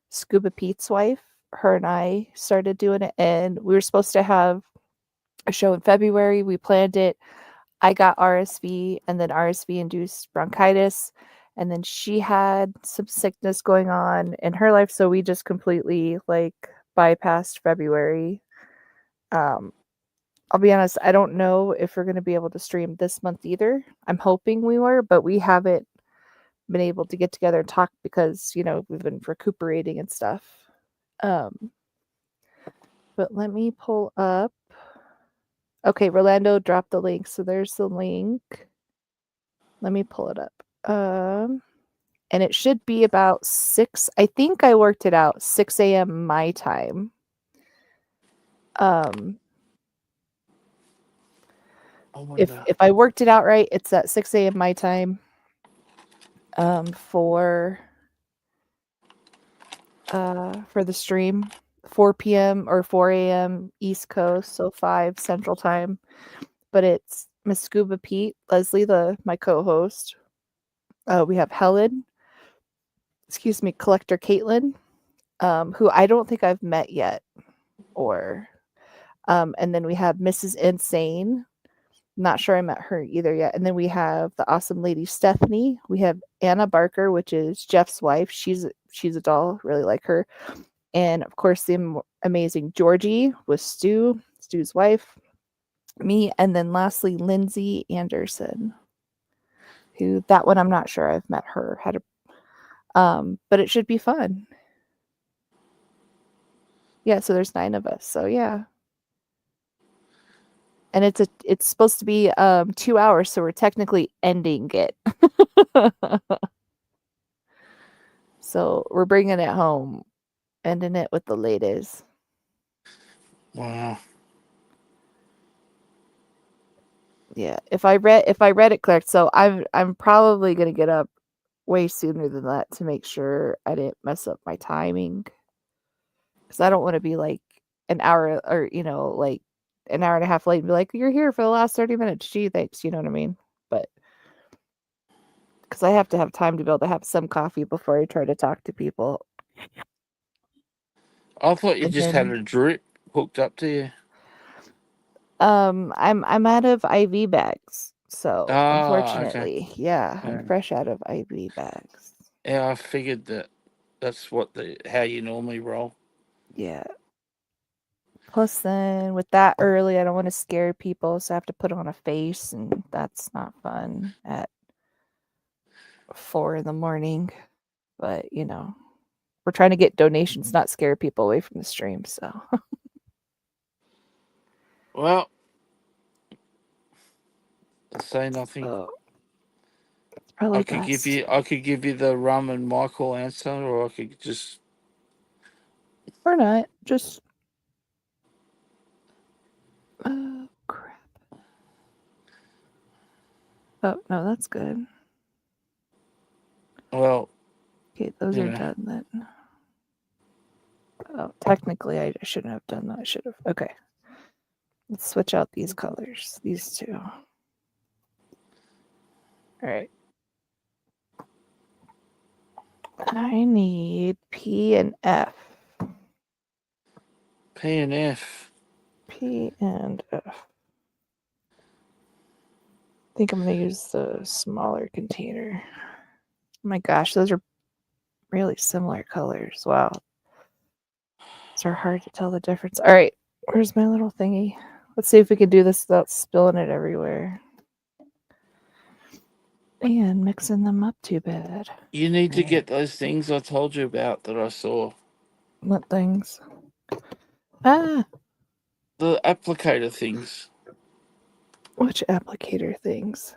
Scuba Pete's wife. Her and I started doing it, and we were supposed to have a show in February. We planned it. I got RSV, and then RSV induced bronchitis, and then she had some sickness going on in her life, so we just completely like bypassed February. Um, I'll be honest, I don't know if we're going to be able to stream this month either. I'm hoping we were, but we haven't been able to get together and talk because, we've been recuperating and stuff. Um, but let me pull up. Okay, Rolando dropped the link. So there's the link. Let me pull it up. And it should be about 6. I think I worked it out, 6 a.m. my time. Um, I if wonder. if I worked it out right, it's at 6 a.m. my time. For the stream, 4 p.m. or 4 a.m. East Coast, so 5 Central Time. But it's Miss Scuba Pete, Leslie, my co-host. We have Helen, excuse me, Collector Caitlin, who I don't think I've met yet, or and then we have Mrs. Insane. Not sure I met her either yet. And then we have the awesome lady Stephanie. We have Anna Barker, which is Jeff's wife. She's a doll, really like her. And of course, the amazing Georgie with Stu's wife, me, and then lastly Lindsay Anderson, who that one I'm not sure I've met her. But it should be fun. Yeah, so there's 9 of us. So yeah, and it's supposed to be 2 hours, so we're technically ending it. So we're bringing it home, ending it with the ladies. Wow. Yeah, if I read it correct, so I'm probably gonna get up way sooner than that to make sure I didn't mess up my timing because I don't want to be like an hour or like an hour and a half late and be like, you're here for the last 30 minutes. Gee, thanks. You know what I mean? But because I have to have time to be able to have some coffee before I try to talk to people. I thought you And just had then a drip hooked up to you. I'm out of IV bags. So Ah, okay. unfortunately, yeah, I'm Yeah. fresh out of IV bags. Yeah, I figured that that's what how you normally roll. Yeah. Plus, then with that early, I don't want to scare people, so I have to put on a face, and that's not fun at 4 in the morning. But we're trying to get donations, not scare people away from the stream. So, Well, say nothing. so it's probably best. I could give you the Rum and Michael answer, or I could just. Or not. Just crap. Oh no, that's good. Well, Okay, those you are know. done then. Oh, technically, I shouldn't have done that. I should have. Okay, let's switch out these colors. These two. All right. I need P and F. P and F. P and F. think I'm going to use the smaller container. Oh my gosh, those are really similar colors. Wow. These are hard to tell the difference. All right, where's my little thingy? Let's see if we can do this without spilling it everywhere. And mixing them up too bad. You need to get those things I told you about that I saw. What things? Ah, The applicator things which applicator things?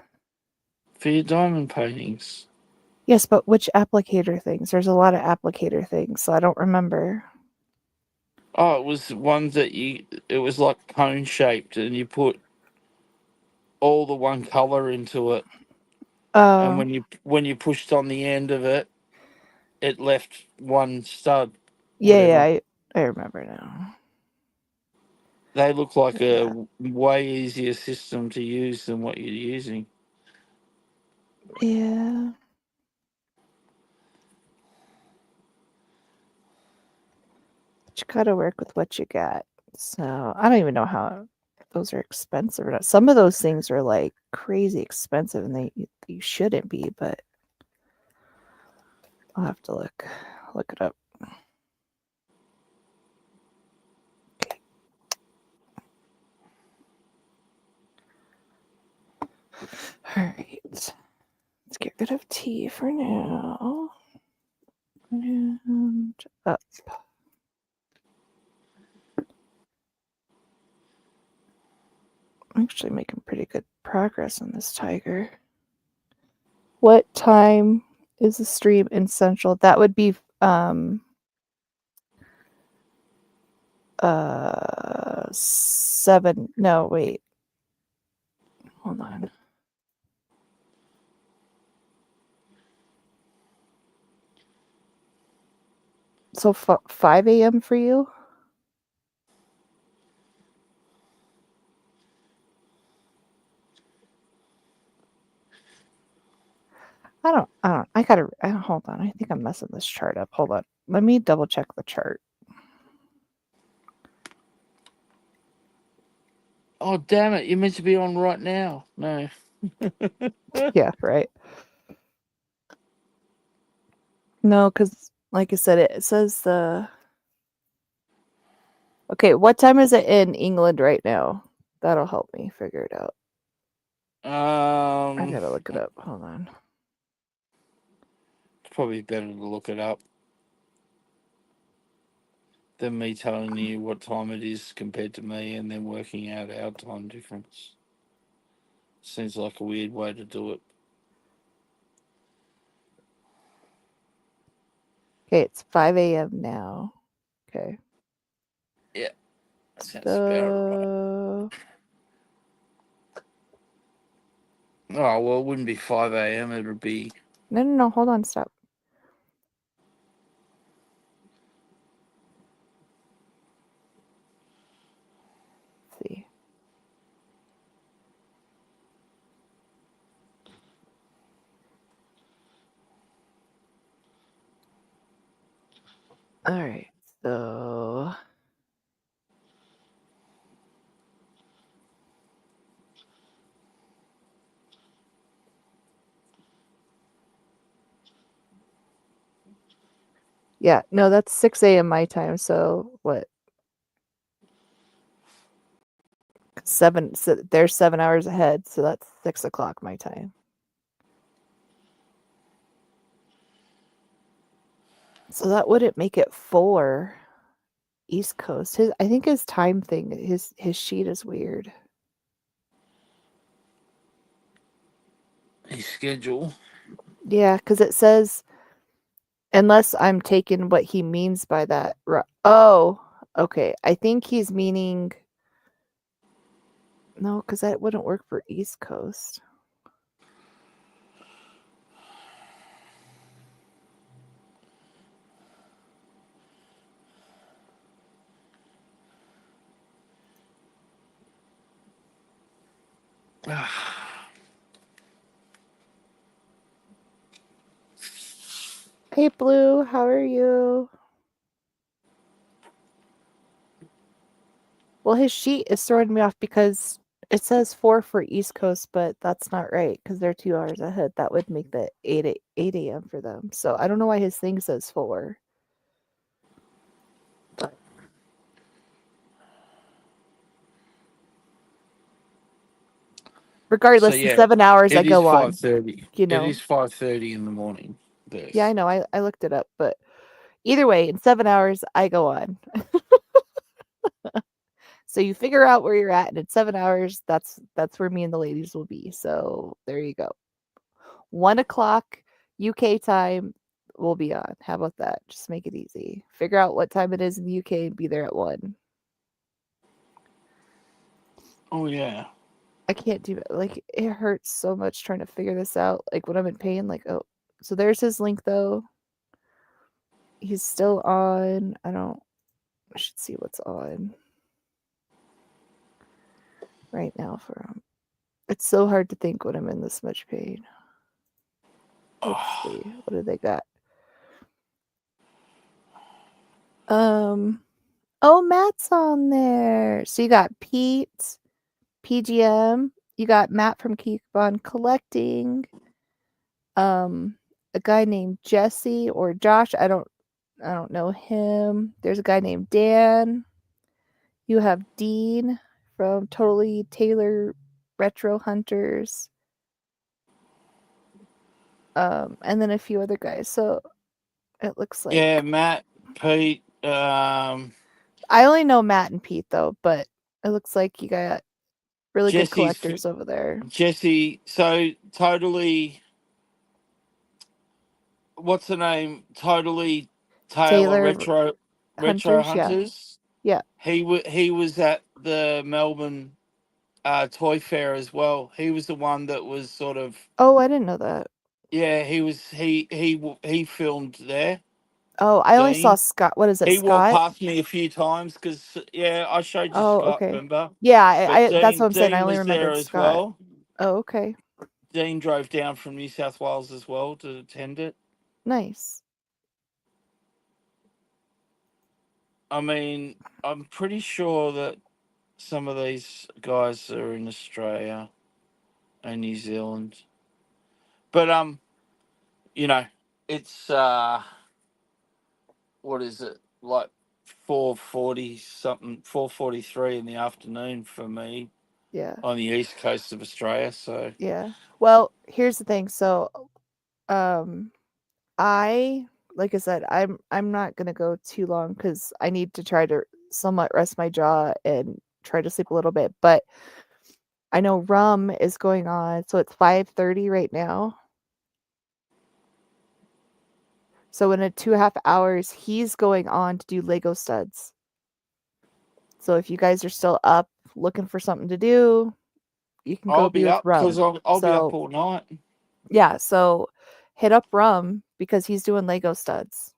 for your diamond paintings. Yes, but which applicator things? There's a lot of applicator things, so I don't remember. Oh, it was ones that it was like cone shaped and you put all the one color into it. And Oh, when you pushed on the end of it, it left one stud, yeah, whatever. I remember now. They look like Yeah. a way easier system to use than what you're using. Yeah. But you gotta work with what you got. So I don't even know how those are expensive or not. Some of those things are like crazy expensive and they shouldn't be, but I'll have to look it up. Okay. All right. Let's get rid of T for now. And up. I'm actually making pretty good progress on this tiger. What time is the stream in Central? That would be 7. No, wait. Hold on. So 5 a.m. for you? Hold on. I think I'm messing this chart up. Hold on. Let me double check the chart. Oh, damn it. You're meant to be on right now. No. Yeah, right. No, because like I said, it says the. Okay, what time is it in England right now? That'll help me figure it out. I gotta look it up. Hold on. It's probably better to look it up than me telling you what time it is compared to me and then working out our time difference. Seems like a weird way to do it. Okay, it's 5 a.m. now. Okay. Yeah, that sounds about right. So Oh, well, it wouldn't be 5 a.m. It would be. no. Hold on. Stop. Let's see. All right. So yeah, no, that's 6 a.m. my time. So what? 7. So they're 7 hours ahead. So that's 6 o'clock my time. So that wouldn't make it 4 East Coast. I think his time thing, his sheet is weird. His schedule. Yeah, because it says unless I'm taking what he means by that. Oh, okay. I think he's meaning no, because that wouldn't work for East Coast. Hey, Blue, how are you? Well, his sheet is throwing me off because It says 4 for East Coast, but that's not right because they're 2 hours ahead. That would make the 8 a.m. for them. So I don't know why his thing says 4. But So regardless, in yeah, 7 hours I it is go five on, thirty. you It know. is 5:30 in the morning. Yeah, I This. know. I looked it up, but either way, in 7 hours I go on. So you figure out where you're at, and in 7 hours, that's where me and the ladies will be. So there you go. 1 o'clock UK time will be on. How about that? Just make it easy. Figure out what time it is in the UK and be there at 1. Oh yeah. I can't do it. Like, it hurts so much trying to figure this out. Like, when I'm in pain, like, oh, so there's his link though. He's still on. I should see what's on right now for him. It's so hard to think when I'm in this much pain. Let's Oh, see. What do they got? Um, oh, Matt's on there. So you got Pete, PGM. You got Matt from Keep on Collecting. Um, a guy named Jesse or Josh. I don't know him. There's a guy named Dan. You have Dean from Totally Taylor Retro Hunters. And then a few other guys. So it looks like yeah, Matt, Pete, I only know Matt and Pete though, but it looks like you got really good Jesse's collectors over there. Jesse. So totally. What's the name? Totally Taylor Taylor Retro Hunters, yeah. Hunters. Yeah. He was at the Melbourne toy fair as well. He was the one that was sort of, Oh, I didn't know that. yeah. He filmed there. Oh, I only saw Dean. Scott. What is it, He walked Scott? past me a few times because yeah, I showed you Oh, Scott, okay. remember? Yeah, But that's what I'm saying. I Dean only was there remembered as Scott. well. Oh, okay. Dean drove down from New South Wales as well to attend it. Nice. I mean, I'm pretty sure that some of these guys are in Australia and New Zealand. But you know, it's what is it? Like 4:40 something, 4:43 in the afternoon for me Yeah. on the east coast of Australia, so Yeah. Well, here's the thing. So, um I like I said, I'm not gonna go too long because I need to try to somewhat rest my jaw and try to sleep a little bit. But I know Rum is going on, so it's 5:30 right now. So in a 2.5 hours, he's going on to do Lego studs. So if you guys are still up looking for something to do, you can go I'll be be with up because Rum. I'll be up So all night. yeah, so hit up Rum because he's doing Lego studs.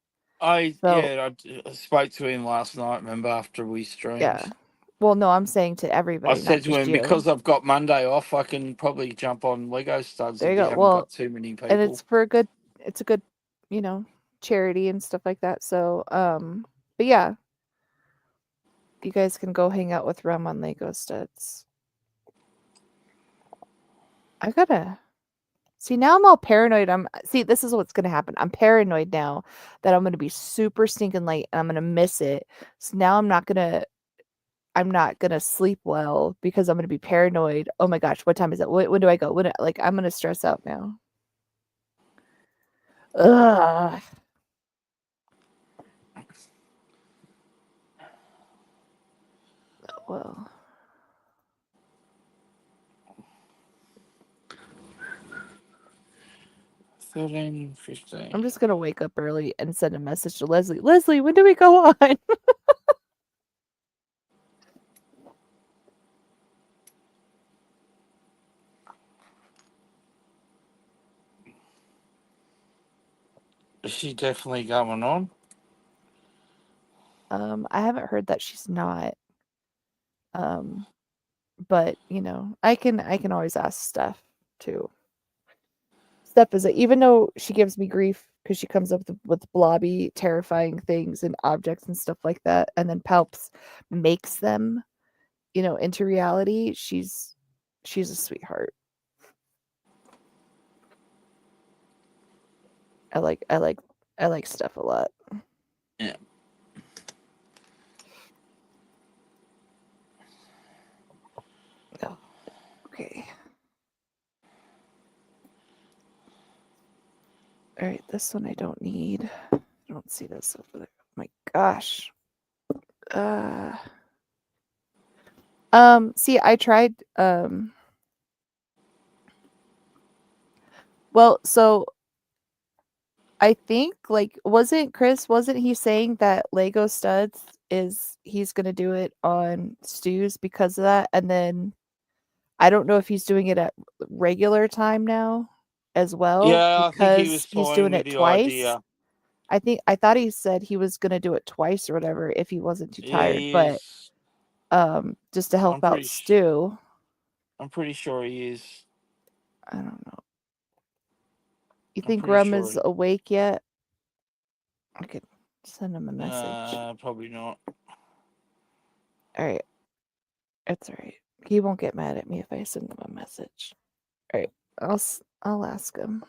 So I spoke to him last night. Remember after we yeah. streamed, Well, no, I'm saying to I everybody, not said to just him you. because I've got Monday off, I can probably jump on Lego studs There if you you go. haven't Well, got too many and people. it's a good, you know, charity and stuff like that. So, but yeah, you guys can go hang out with Rum on Lego studs. I gotta see now I'm all paranoid. See, this is what's gonna happen. I'm paranoid now that I'm gonna be super stinking late and I'm gonna miss it. So now I'm not gonna sleep well because I'm gonna be paranoid. Oh my gosh, what time is it? When do I go? Like I'm gonna stress out now. Ugh. Well, 13, 15. I'm just gonna wake up early and send a message to Leslie. Leslie, when do we go on? Is she definitely going on? I haven't heard that she's not. Um, but I can always ask Steph too. Steph is even though she gives me grief because she comes up with blobby, terrifying things and objects and stuff like that, and then Palps makes them, into reality. she's a sweetheart. I like I like I like Steph a lot. Yeah. Oh, okay. All right, this one I don't need. I don't see this over there. Oh my gosh. Uh see I tried well, so I think like wasn't he saying that Lego Studs is he's going to do it on Stews because of that, and then I don't know if he's doing it at regular time now as well Yeah, I think he because was he's toying doing with it the twice. idea. I thought he said he was going to do it twice or whatever if he wasn't too Yeah, tired, he but is. just to help out Stu. I'm pretty sure he is. I don't know. You I'm think pretty Rum sure is he. awake yet? I could send him a message. Probably not. All right. It's all right. He won't get mad at me if I send him a message. All right. I'll ask him.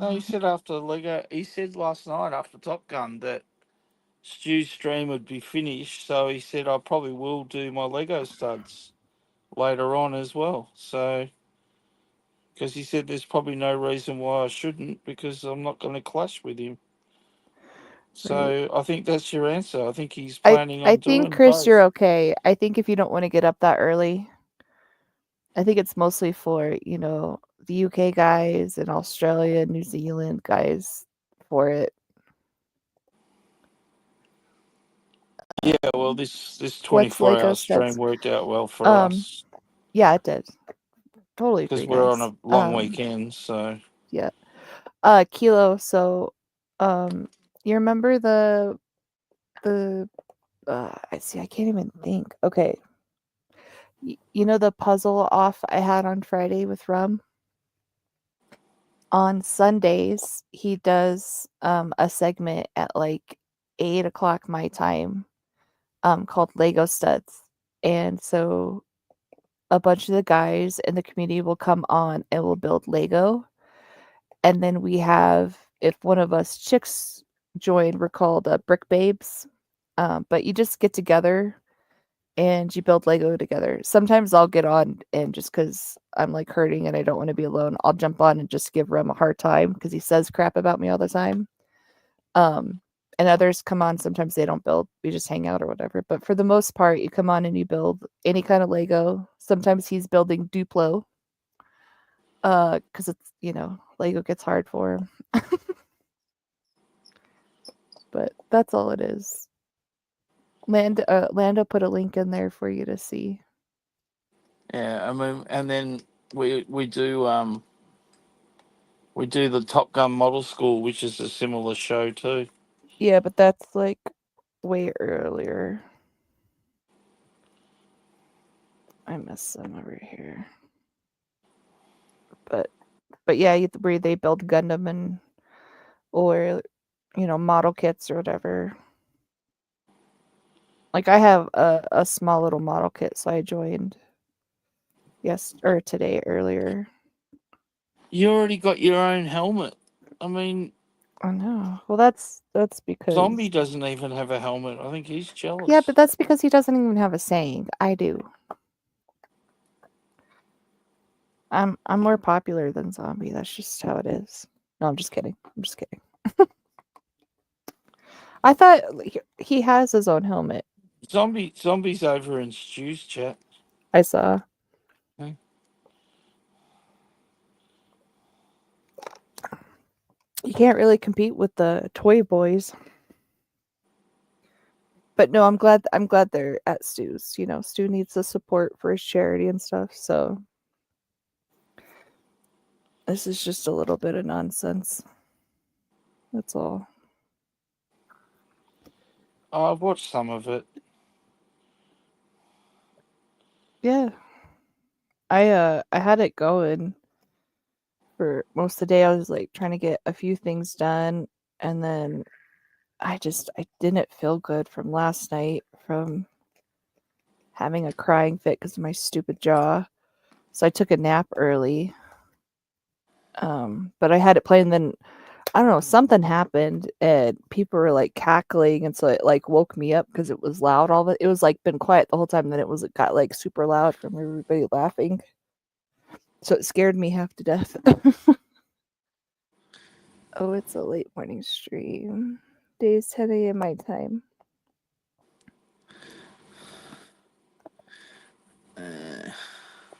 No, he said after Lego. He said last night after Top Gun that Stu's stream would be finished. So he said I probably will do my Lego studs later on as well. So because he said there's probably no reason why I shouldn't because I'm not going to clash with him. Right. So I think that's your answer. I think he's I planning I on think doing Chris, you're both. okay. I think if you don't want to get up that early, I think it's mostly for, the UK guys and Australia, New Zealand guys for it. Yeah, well, this What's 24-hour Lego stream studs? worked out well for Um, us yeah, it did. Totally because agree, we're on guys. a long weekend. So Yeah. Kilo, so um you remember the I see I can't even think. Okay. You know the puzzle off I had on Friday with Rum? On Sundays, he does a segment at like 8 o'clock my time, called Lego Studs. And so a bunch of the guys in the community will come on and we'll build Lego. And then we have, if one of us chicks join, we're called Brick Babes. But you just get together and you build Lego together. Sometimes I'll get on and just because I'm like hurting and I don't want to be alone, I'll jump on and just give Rem a hard time because he says crap about me all the time. Um, and others come on. Sometimes they don't build, we just hang out or whatever. But for the most part, you come on and you build any kind of Lego. Sometimes he's building Duplo because it's, Lego gets hard for him. But that's all it is. Lando put a link in there for you to see. yeah, I mean, and then we do the Top Gun Model School, which is a similar show too. Yeah, but that's like way earlier. I miss some over here. But yeah, where they build Gundam and or model kits or whatever. Like I have a small little model kit, so I joined today earlier. You already got your own helmet. I mean, I know. Well, that's because Zombie doesn't even have a helmet. I think he's yeah, but jealous. that's because he doesn't even have a saying. I do. I'm more popular than Zombie. That's just how it is. No, I'm just kidding. I'm just kidding. I thought he has his own helmet. Zombie's over in Stu's chat. I saw. Hmm. You can't really compete with the toy boys. But no, I'm glad they're at Stu's. Stu needs the support for his charity and stuff. So this is just a little bit of nonsense. That's all. I've watched some of it. Yeah. I had it going for most of the day. I was like trying to get a few things done, and then I didn't feel good from last night from having a crying fit because of my stupid jaw. So I took a nap early. But I had it playing. Then I don't know, something happened and people were like cackling, and so it like woke me up because it was loud. All the it was like been quiet the whole time. Then it got like super loud from everybody laughing. So it scared me half to death. Oh, it's a late morning stream. Days 10 a.m. my time.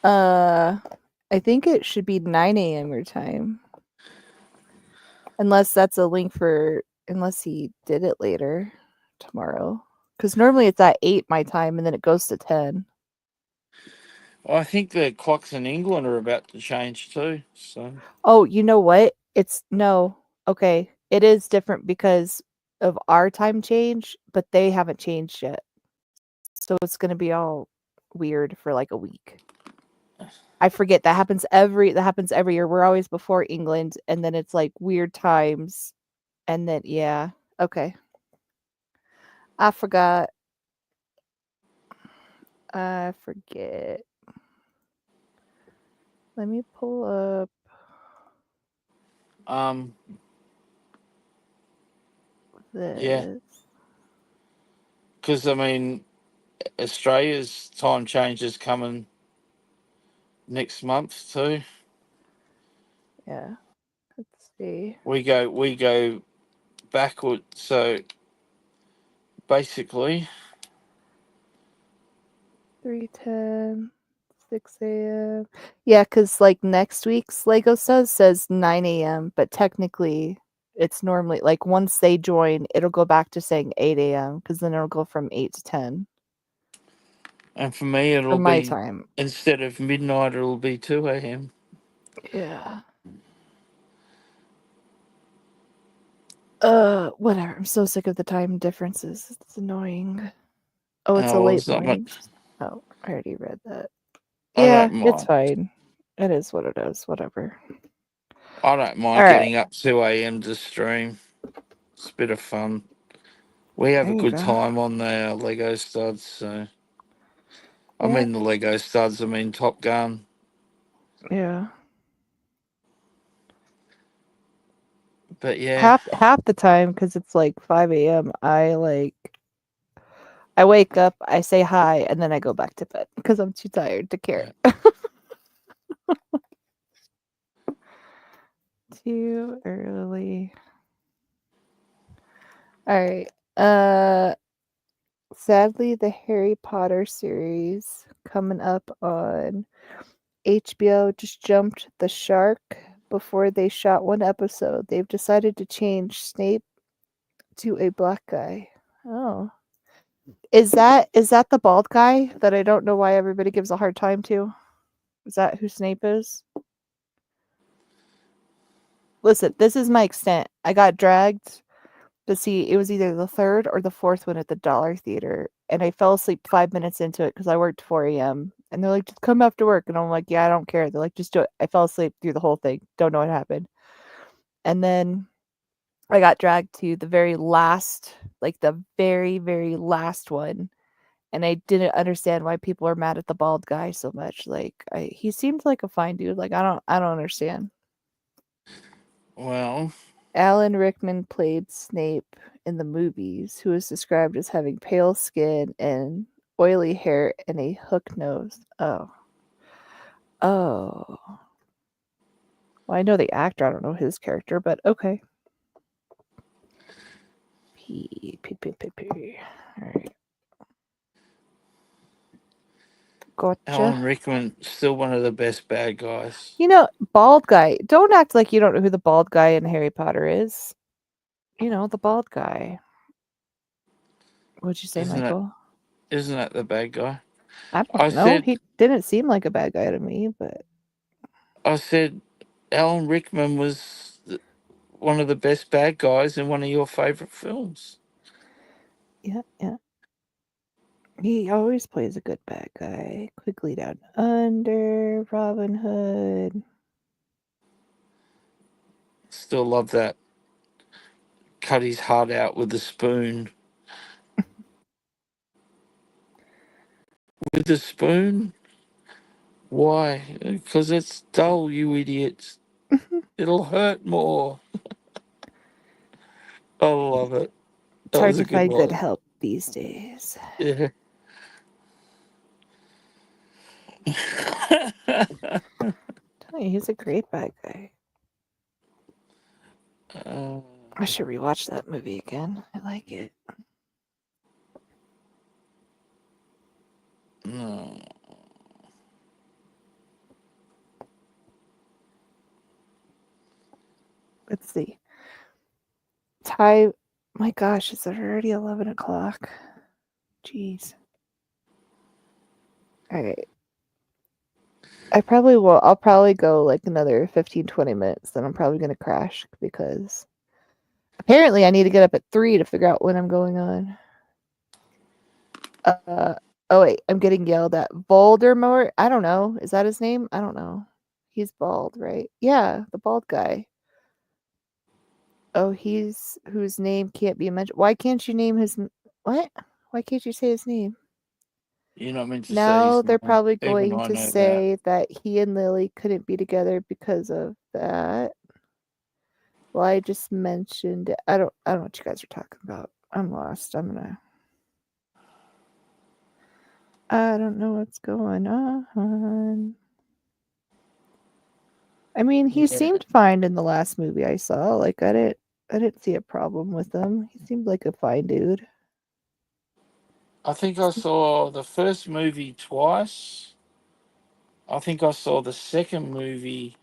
Uh, I think it should be 9 a.m. your time. Unless that's a link for, unless he did it later tomorrow. Because normally it's at 8 my time and then it goes to 10. I think the clocks in England are about to change too. So Oh, you know what? It's no. Okay. It is different because of our time change, but they haven't changed yet. So it's going to be all weird for like a week. I forget that happens every year. We're always before England and then it's like weird times and then yeah. Okay. I forgot. I forget. Let me pull up um yeah, this. because I mean Australia's time change is coming next month too. Yeah. Let's see. We go backward. So basically, 3:10, 6 a.m. Yeah, because like next week's Lego says 9 a.m., but technically it's normally like once they join, it'll go back to saying 8 a.m. because then it'll go from 8 to 10 and for me for it'll my be, time. instead of midnight it'll be 2 a.m. Yeah. Whatever. I'm so sick of the time differences. It's annoying. Oh, it's a Oh, well, late it's not morning. much. Oh, I already read that. I Yeah, don't it's mind. fine. It is what it is. Whatever. I don't All mind right. getting up 2 a.m. to stream. It's a bit of fun. We have There a you good go. time on the Lego studs. So I Yeah. mean the Lego studs. I mean Top Gun. Yeah. But yeah, Half the time because it's like 5 a.m. I wake up, I say hi, and then I go back to bed because I'm too tired to care. yeah. Too early. All right. Uh, sadly, the Harry Potter series coming up on HBO just jumped the shark before they shot one episode. They've decided to change Snape to a black guy. Oh. Is that the bald guy that I don't know why everybody gives a hard time to? Is that who Snape is? Listen, this is my extent. I got dragged to see it was either the third or the fourth one at the Dollar Theater, and I fell asleep 5 minutes into it because I worked 4 a.m. And they're like, just come after work. And I'm like, yeah, I don't care. They're like, just do it. I fell asleep through the whole thing. Don't know what happened. And then I got dragged to the very last, like the very, very last one. And I didn't understand why people are mad at the bald guy so much. Like he seemed like a fine dude. Like I don't understand. Well, Alan Rickman played Snape in the movies, who is described as having pale skin and oily hair and a hook nose. Oh. Oh. Well, I know the actor, I don't know his character, but okay. P. Alright. Gotcha. Alan Rickman still one of the best bad guys. You know, bald guy. Don't act like you don't know who the bald guy in Harry Potter is. You know, the bald guy. What'd you say, Isn't it? Michael? Isn't that the bad guy? I I don't know. said He didn't seem like a bad guy to me, but I said Alan Rickman was one of the best bad guys in one of your favorite films. yeah, yeah. He always plays a good bad guy. Quickly Down Under, Robin Hood. Still love that. Cut his heart out with a spoon. with a spoon? Why? Because it's dull, you idiots. It'll hurt more. I love it. It's That hard was a to good find good one. help these days. Yeah. Tell you, he's a great bad guy. uh, I should rewatch that movie again. I like it. no. Let's see. Time. My gosh, is it already 11 o'clock? Jeez. All right. I probably will. I'll probably go like another 15, 20 minutes. Then I'm probably going to crash because apparently I need to get up at 3 to figure out when I'm going on. Uh, oh, wait. I'm getting yelled at. Voldemort? I don't know. Is that his name? I don't know. He's bald, right? Yeah, the bald guy. Oh, he's whose name can't be mentioned. Why can't you name his. What? Why can't you say his name? You're not meant to say Now his they're name. probably Even going I to know that. say that he and Lily couldn't be together because of that. Well, I just mentioned it. I don't know what you guys are talking about. I'm lost. I don't know what's going on. I mean, he Yeah. seemed fine in the last movie I saw. Like I didn't see a problem with him. He seemed like a fine dude. I think I saw the first movie twice. I think I saw the second movie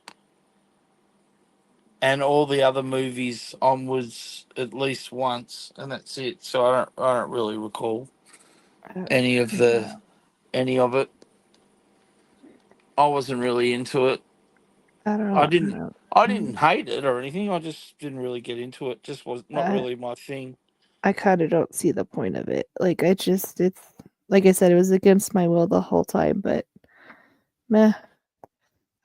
and all the other movies onwards at least once, and that's it. So I don't really recall I don't any of the know. any of it. I wasn't really into it. I I don't didn't know. I didn't hate it or anything. I just didn't really get into it. Just was not I really my thing. I kind of don't see the point of it. Like it's like I said, it was against my will the whole time. But meh.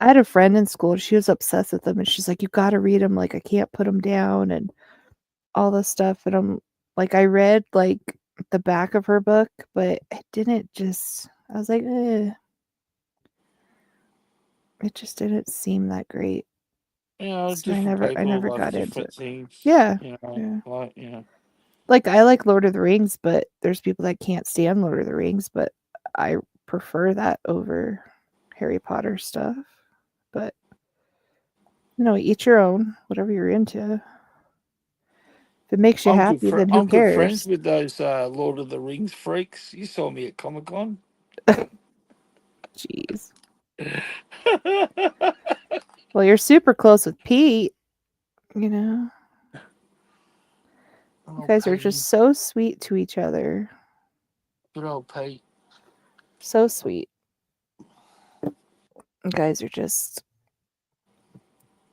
I had a friend in school. She was obsessed with them, and she's like, "You got to read them. Like I can't put them down." And all this stuff, and I'm like, I read like the back of her book, but it didn't just. I was like, it just didn't seem that great, You know, so I different never, I people never love got into different it. things. Yeah, You know, yeah. like you know. Like I like Lord of the Rings, but there's people that can't stand Lord of the Rings, but I prefer that over Harry Potter stuff. But eat your own, whatever you're into. If it makes you happy, then who I'm good friends cares? with those Lord of the Rings freaks. You saw me at Comic Con. Jeez. Well, you're super close with Pete. You know, you Oh, guys are Pete, just so sweet to each other. good old Pete. So sweet. You guys are just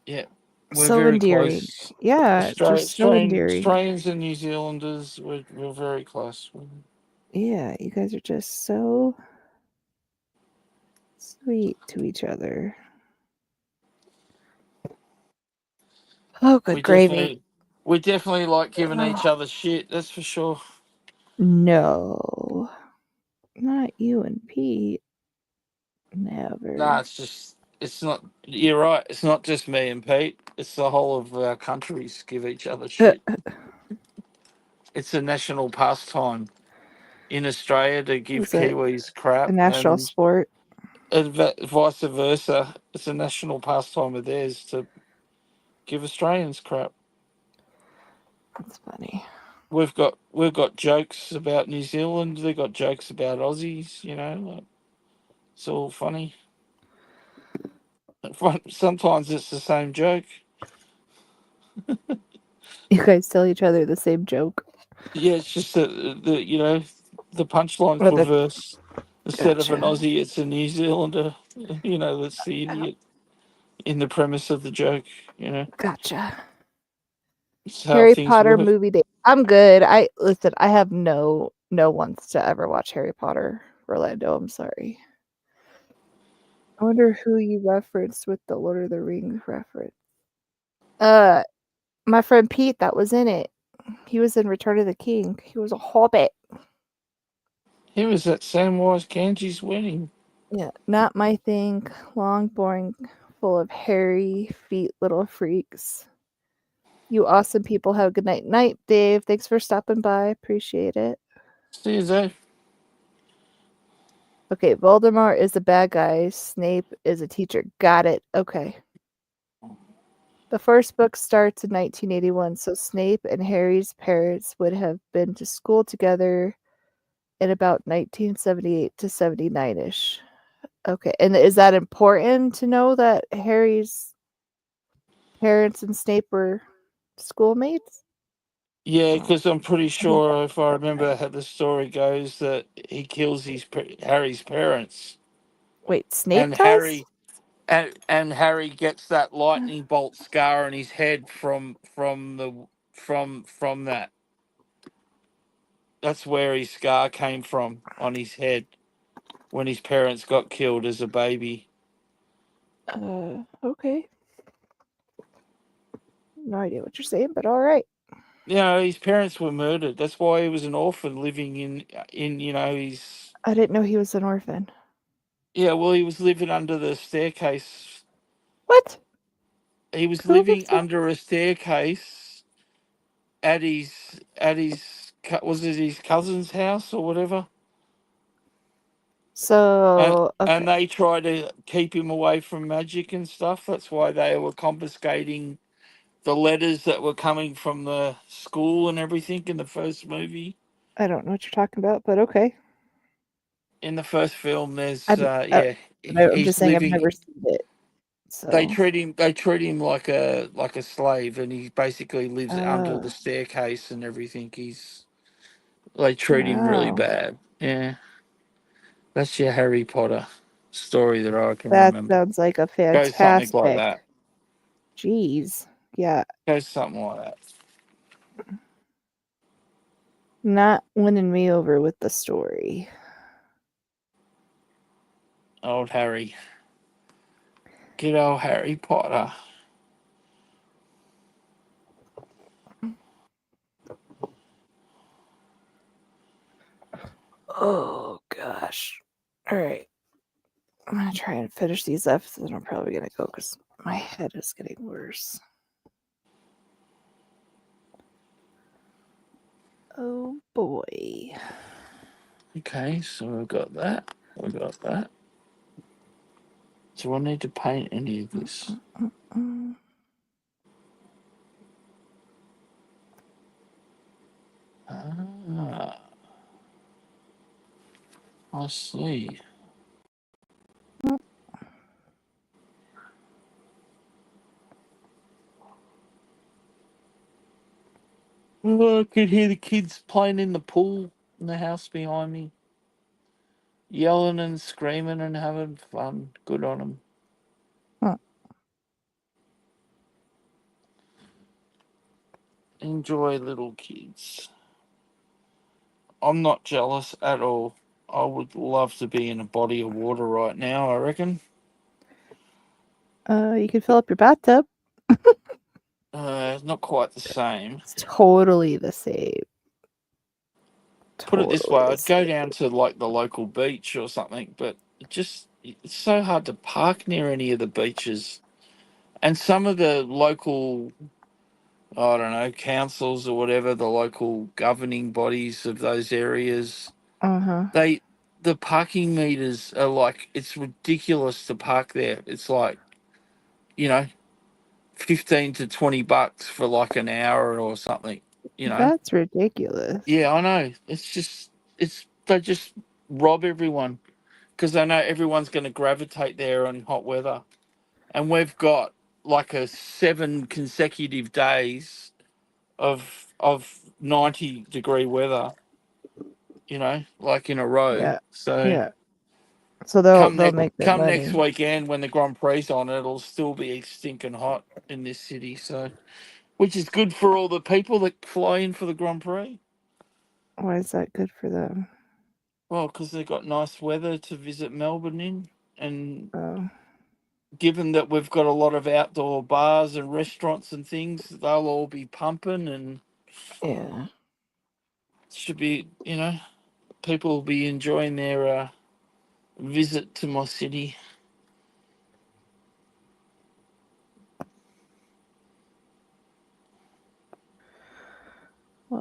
Yeah, we're so very endearing. close. Yeah, just so endearing. Australians and New Zealanders, we're very close. Yeah, you guys are just so sweet to each other. Oh, good We gravy. definitely, we definitely like giving each Oh, other shit. That's for sure. no, not you and Pete. Nah, Never. it's not. You're right. It's not just me and Pete. It's the whole of our countries give each other Uh, shit. It's a national pastime in Australia to give was it Kiwis a crap, national and sport? vice versa. It's a national pastime of theirs to give Australians crap. That's funny. We've got jokes about New Zealand. They've got jokes about Aussies. Like, it's all funny. Sometimes it's the same joke. You guys tell each other the same joke. Yeah, it's just that the punchline's Or the reversed. Instead of an gotcha. Aussie, it's a New Zealander. That's the idiot in the premise of the joke. Gotcha. It's how Harry things Potter work. movie day. I'm good. I listen. I have no wants to ever watch Harry Potter. Orlando. I'm sorry. I wonder who you referenced with the Lord of the Rings reference. Uh, my friend Pete that was in it. He was in Return of the King. He was a hobbit. He was at Samwise Gamgee's wedding. Yeah, not my thing. Long, boring, full of hairy feet, little freaks. You awesome people have a good night. Night, Dave. Thanks for stopping by. Appreciate it. See you there. Okay, Voldemort is the bad guy. Snape is a teacher. Got it. Okay. The first book starts in 1981, so Snape and Harry's parents would have been to school together in about 1978 to 79 ish. Okay, and is that important to know that Harry's parents and Snape were schoolmates? Yeah, because I'm pretty I think sure, if I that's remember how the story goes, that he kills Harry's parents, wait, Snape and does? Harry gets that lightning bolt scar on his head from that. That's where his scar came from, on his head, when his parents got killed as a baby. Okay. No idea what you're saying, but all right. You know, his parents were murdered. That's why he was an orphan living in his. I didn't know he was an orphan. Yeah, well, he was living under the staircase. What? He was Who living lives in? under a staircase was it his cousin's house or whatever, and So, and okay. they tried to keep him away from magic and stuff. That's why they were confiscating the letters that were coming from the school and everything in the first movie. I don't know what you're talking about, but okay. In the first film, there's I'm, yeah, I'm he's just saying I've living. never seen it. They So, treat him like a slave, and he basically lives under uh, the staircase and everything. They treat him really wow. bad. Yeah, that's your Harry Potter story that I can That remember. sounds like a Goes something like fantastic. that. Jeez. Yeah, Goes something like that. not winning me over with the story. Old Harry, good old Harry Potter. Oh, gosh. All right. I'm going to try and finish these up, then I'm probably going to go because my head is getting worse. Oh, boy. Okay, so we got that. We got that. Do I need to paint any of this? Mm-mm-mm. Ah, I see. Oh, I could hear the kids playing in the pool in the house behind me, yelling and screaming and having fun. Good on them. Huh. Enjoy, little kids. I'm not jealous at all. I would love to be in a body of water right now, I reckon. You can fill up your bathtub. Not quite the same. It's totally the same. Put it this way, Totally the I'd go same. down to like the local beach or something, but it's so hard to park near any of the beaches. And some of the local, I don't know, councils or whatever, the local governing bodies of those areas, Uh huh. they the parking meters are like, it's ridiculous to park there. It's like, you know, 15 to 20 bucks for like an hour or something, you know. That's ridiculous. Yeah, I know. It's they just rob everyone because they know everyone's going to gravitate there on hot weather. And we've got like a 7 consecutive days of 90-degree weather, like in a row. Yeah. So Yeah. So they'll make their come next money. weekend when the Grand Prix on, it'll still be stinking hot in this city. So, which is good for all the people that fly in for the Grand Prix. Why is that good for them? Well, because they've got nice weather to visit Melbourne in, and Oh, given that we've got a lot of outdoor bars and restaurants and things, they'll all be pumping, and yeah. should be. people will be enjoying their visit to my city.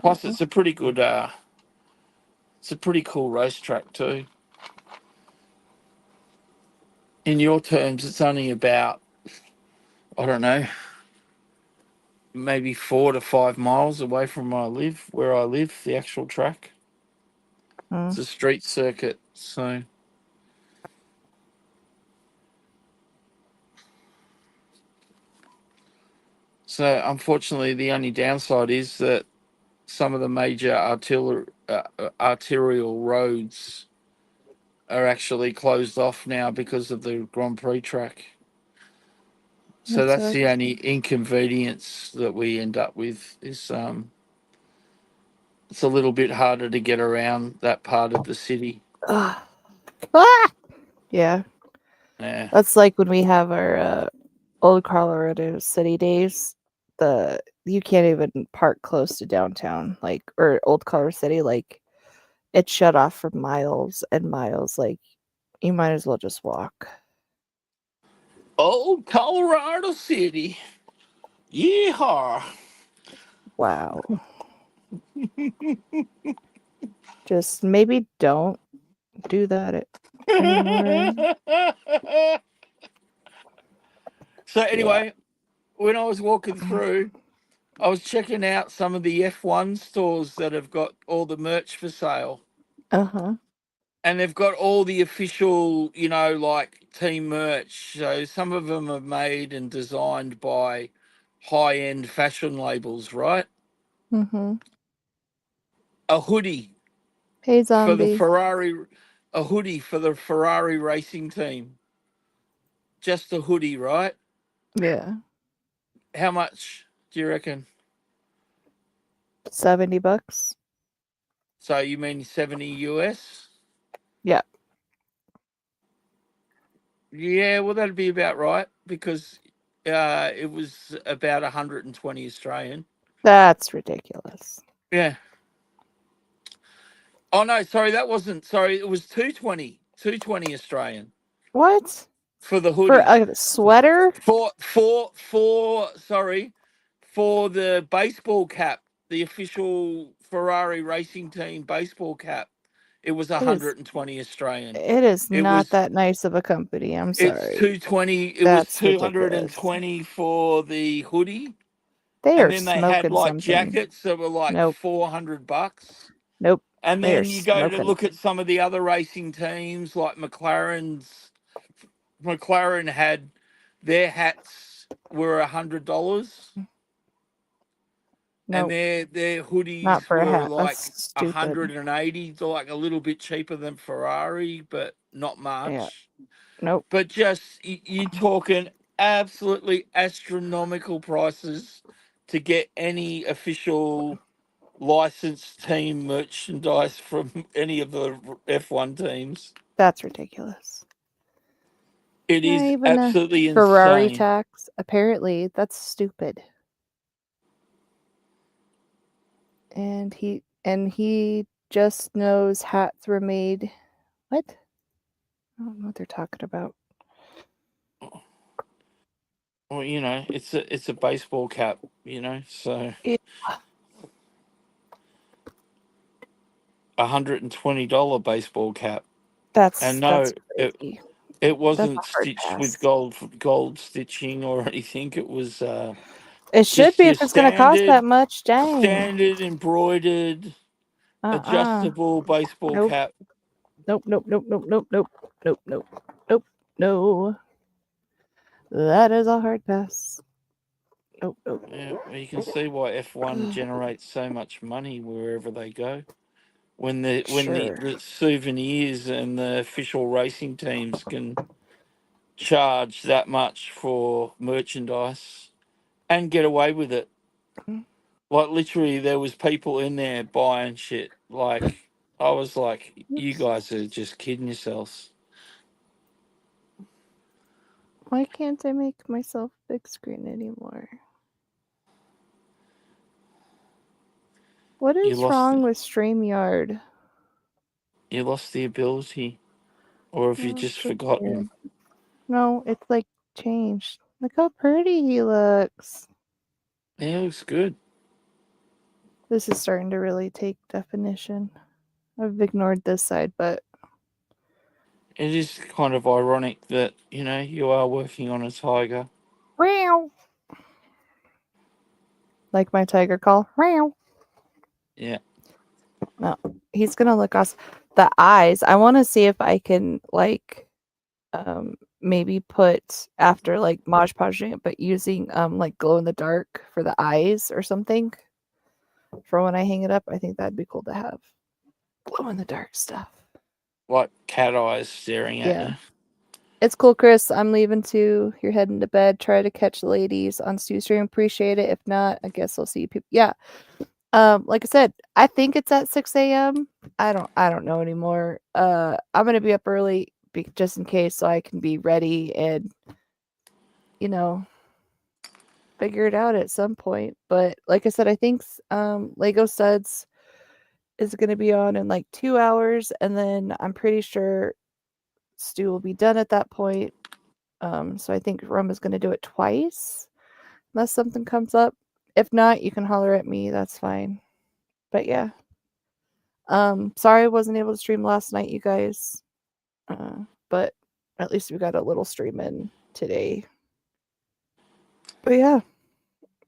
Plus, Well, it's a pretty cool racetrack too. In your terms, it's only about, I don't know, maybe 4 to 5 miles away from where I live, the actual track. It's mm, a street circuit, so unfortunately the only downside is that some of the major arterial roads are actually closed off now because of the Grand Prix track. So that that's the sucks. only inconvenience that we end up with is it's a little bit harder to get around that part of the city. Ugh. Ah! Yeah, Yeah. that's like when we have our old Colorado City days. You can't even park close to downtown, like or old Colorado City. Like it's shut off for miles and miles. Like you might as well just walk. Oh, Colorado City. Yeehaw. Wow. Just maybe don't do that anymore. So Yeah. anyway, when I was walking through, I was checking out some of the F1 stores that have got all the merch for sale. Uh huh. And they've got all the official, like team merch. So some of them are made and designed by high end fashion labels, right? Mm-hmm. A hoodie Hey, for the zombie. Ferrari, a hoodie for the Ferrari racing team. Just a hoodie, right? Yeah. How much do you reckon? $70. So you mean 70 US? Yeah. Yeah, well, that'd be about right because it was about 120 Australian. That's ridiculous. Yeah. Oh no, sorry, that wasn't. Sorry, it was 220 Australian What? for the For hoodie. a sweater? Sorry, for the baseball cap, the official Ferrari racing team baseball cap. It was It is 120 Australian. it is It not was that nice of a company. I'm it's sorry. 220. It was That's ridiculous. 220 for the hoodie, They and are then they had smoking like something. jackets that were like Nope. $400. Nope. And They are then you go to smoking. look at some of the other racing teams, like McLaren's. McLaren had their hats were $100, and Nope. their Not hoodies for a were hat. like That's stupid. 180, so like a little bit cheaper than Ferrari, but not Yeah. much. Nope. But just you talking absolutely astronomical prices to get any official licensed team merchandise from any of the F1 teams. That's ridiculous. It Not is even a absolutely Ferrari insane. tax. Apparently, that's stupid. And he just knows hats were made. What? I don't know what they're talking about. Well, it's a baseball cap, so Yeah, $120 baseball cap. And that's no, crazy. it That's wasn't a hard stitched with pass. gold stitching or anything. It was It should just be your if it's gonna cost that standard much. Dang. standard embroidered Uh-uh. adjustable baseball Nope. cap. Nope. Nope. Nope. Nope. Nope. Nope. Nope. Nope. Nope. No. That is a hard pass. Nope. Nope. Yeah, well, you can see why F1 generates so much money wherever they go. When Sure. the souvenirs and the official racing teams can charge that much for merchandise and get away with it. Like literally, there was people in there buying shit. Like I was like, you Oops. guys are just kidding yourselves. Why can't I make myself big screen anymore? What You is lost wrong it. with StreamYard? you lost the ability, or have you Oh, just so weird. forgotten? No, it's like changed. Look how pretty he looks. Yeah, it looks good. This is starting to really take definition. I've ignored this side, but It is kind of ironic that you are working on a tiger. meow. Like my tiger call. Meow. Yeah. No, he's gonna look us. The eyes. I want to see if I can maybe put after like Mod Podging it, but using like glow in the dark for the eyes or something for when I hang it up. I think that'd be cool to have glow in the dark stuff. Like cat eyes staring at Yeah. you. It's cool, Chris. I'm leaving too. You're heading to bed. Try to catch the ladies on Stu Stream. Appreciate it. If not, I guess I'll see you people. Yeah. Like I said, I think it's at 6 a.m. I don't know anymore. I'm gonna be up early just in case so I can be ready and you know figure it out at some point. But like I said, I think Lego Suds is gonna be on in like 2 hours, and then I'm pretty sure Stu will be done at that point. So I think Rum is gonna do it twice unless something comes up. If not, you can holler at me. That's fine. But yeah. Sorry I wasn't able to stream last night, you guys. But at least we got a little stream in today. But yeah.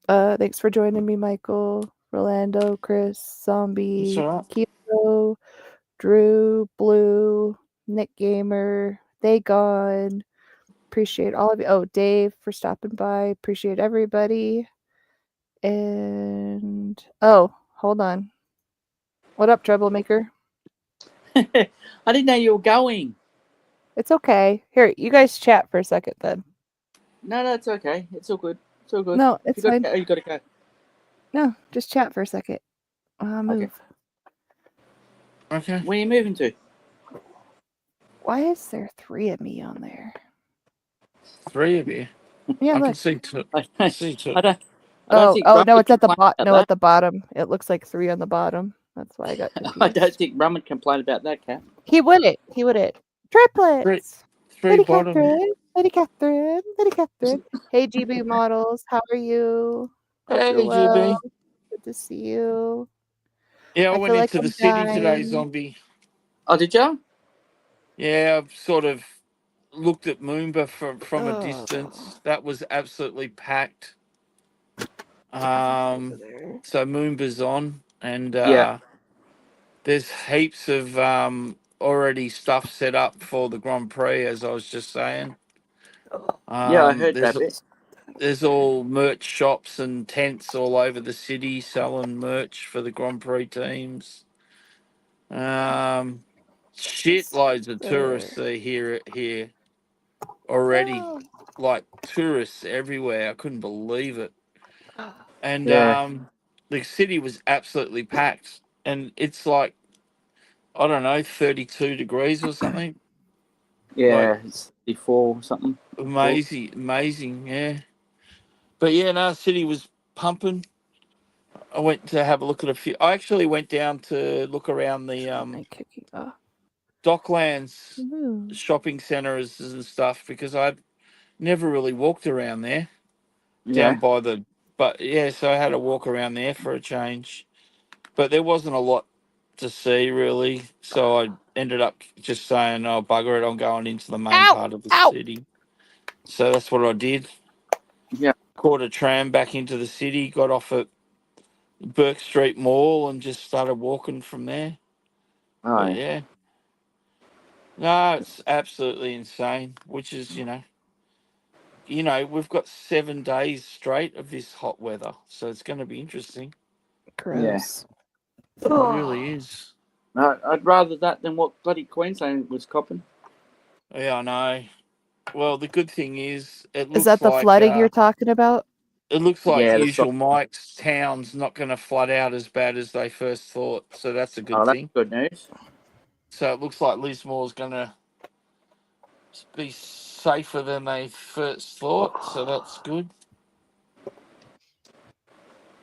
Thanks for joining me, Michael, Rolando, Chris, It's Zombie, alright. Kilo, Drew, Blue, Nick Gamer, They Gone. Appreciate all of you. Oh, Dave for stopping by. Appreciate everybody. And oh, hold on. What up, Troublemaker? I didn't know you were going. It's okay. Here, you guys chat for a second then. No, it's okay. It's all good. It's all good. No, If it's you got to fine. go, you got to go. No, just chat for a second. Okay. Move. Okay. Where are you moving to? Why is there 3 of me on there? 3 of you. Yeah, I can look. see two. I See two. don't. I don't Oh, think oh Rum no, would it's at the complain bottom. about No, at that. the bottom. It looks like 3 on the bottom. That's why I got I don't confused. think Rum would complain about that, Cat. He wouldn't. He wouldn't. Three. Triplets. Three Lady bottom. Catherine. Lady Catherine. Lady Catherine. Hey, GB models. How are you? Hope you're Hey, well. GB. Good to see you. Yeah, I I went feel like into the I'm city today, dying. Zombie. Oh, did you? Yeah, I've sort of looked at Moomba from a Oh, distance. That was absolutely packed. over Um, there. so Moomba's on, and Yeah. there's heaps of already stuff set up for the Grand Prix, as I was just saying. Oh, Yeah, I heard There's that bit. there's all merch shops and tents all over the city selling merch for the Grand Prix teams. Um, Shit this loads of there. tourists are here already, Oh. like tourists everywhere. I couldn't believe it, and Yeah. the city was absolutely packed, and it's like I don't know, 32 degrees or something. Like Yeah. It's 34 or something. 34. amazing, yeah. But yeah, no, city was pumping. I went to have a look at a few. I actually went down to look around the My kicking off. Docklands Move. shopping centres and stuff because I'd never really walked around there down Yeah. by the. But yeah, so I had a walk around there for a change. But there wasn't a lot to see really, so I ended up just saying, "Oh bugger it, I'm going into the main Ow! part of the Ow! city." So that's what I did. Yeah. Caught a tram back into the city, got off at Burke Street Mall, and just started walking from there. Oh, But yeah. yeah, no, it's absolutely insane. Which is, we've got 7 days straight of this hot weather, so it's going to be interesting. Yeah. Gross. It really is. No, I'd rather that than what bloody Queensland was copping. Yeah, I know. Well, the good thing is, Is that the flooding you're talking about? it looks like Yeah, that's right. usual Mike's town's not going to flood out as bad as they first thought, so that's a good Oh, that's thing. good news. So it looks like Lismore's going to be safer than they first thought, so that's good.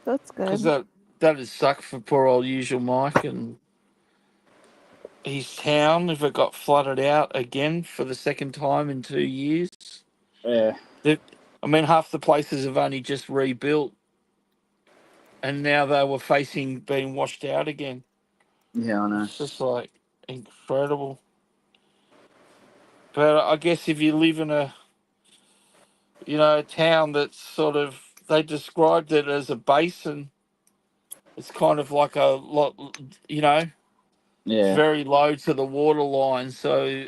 That's Because good. that has sucked for poor old usual Mike, and his town if it got flooded out again for the second time in 2 years. Yeah. I mean, half the places have only just rebuilt, and now they were facing being washed out again. Yeah, I know. It's just like incredible. But I guess if you live in a town that's sort of, they described it as a basin. It's kind of like a lot, it's Yeah. very low to the water line. So,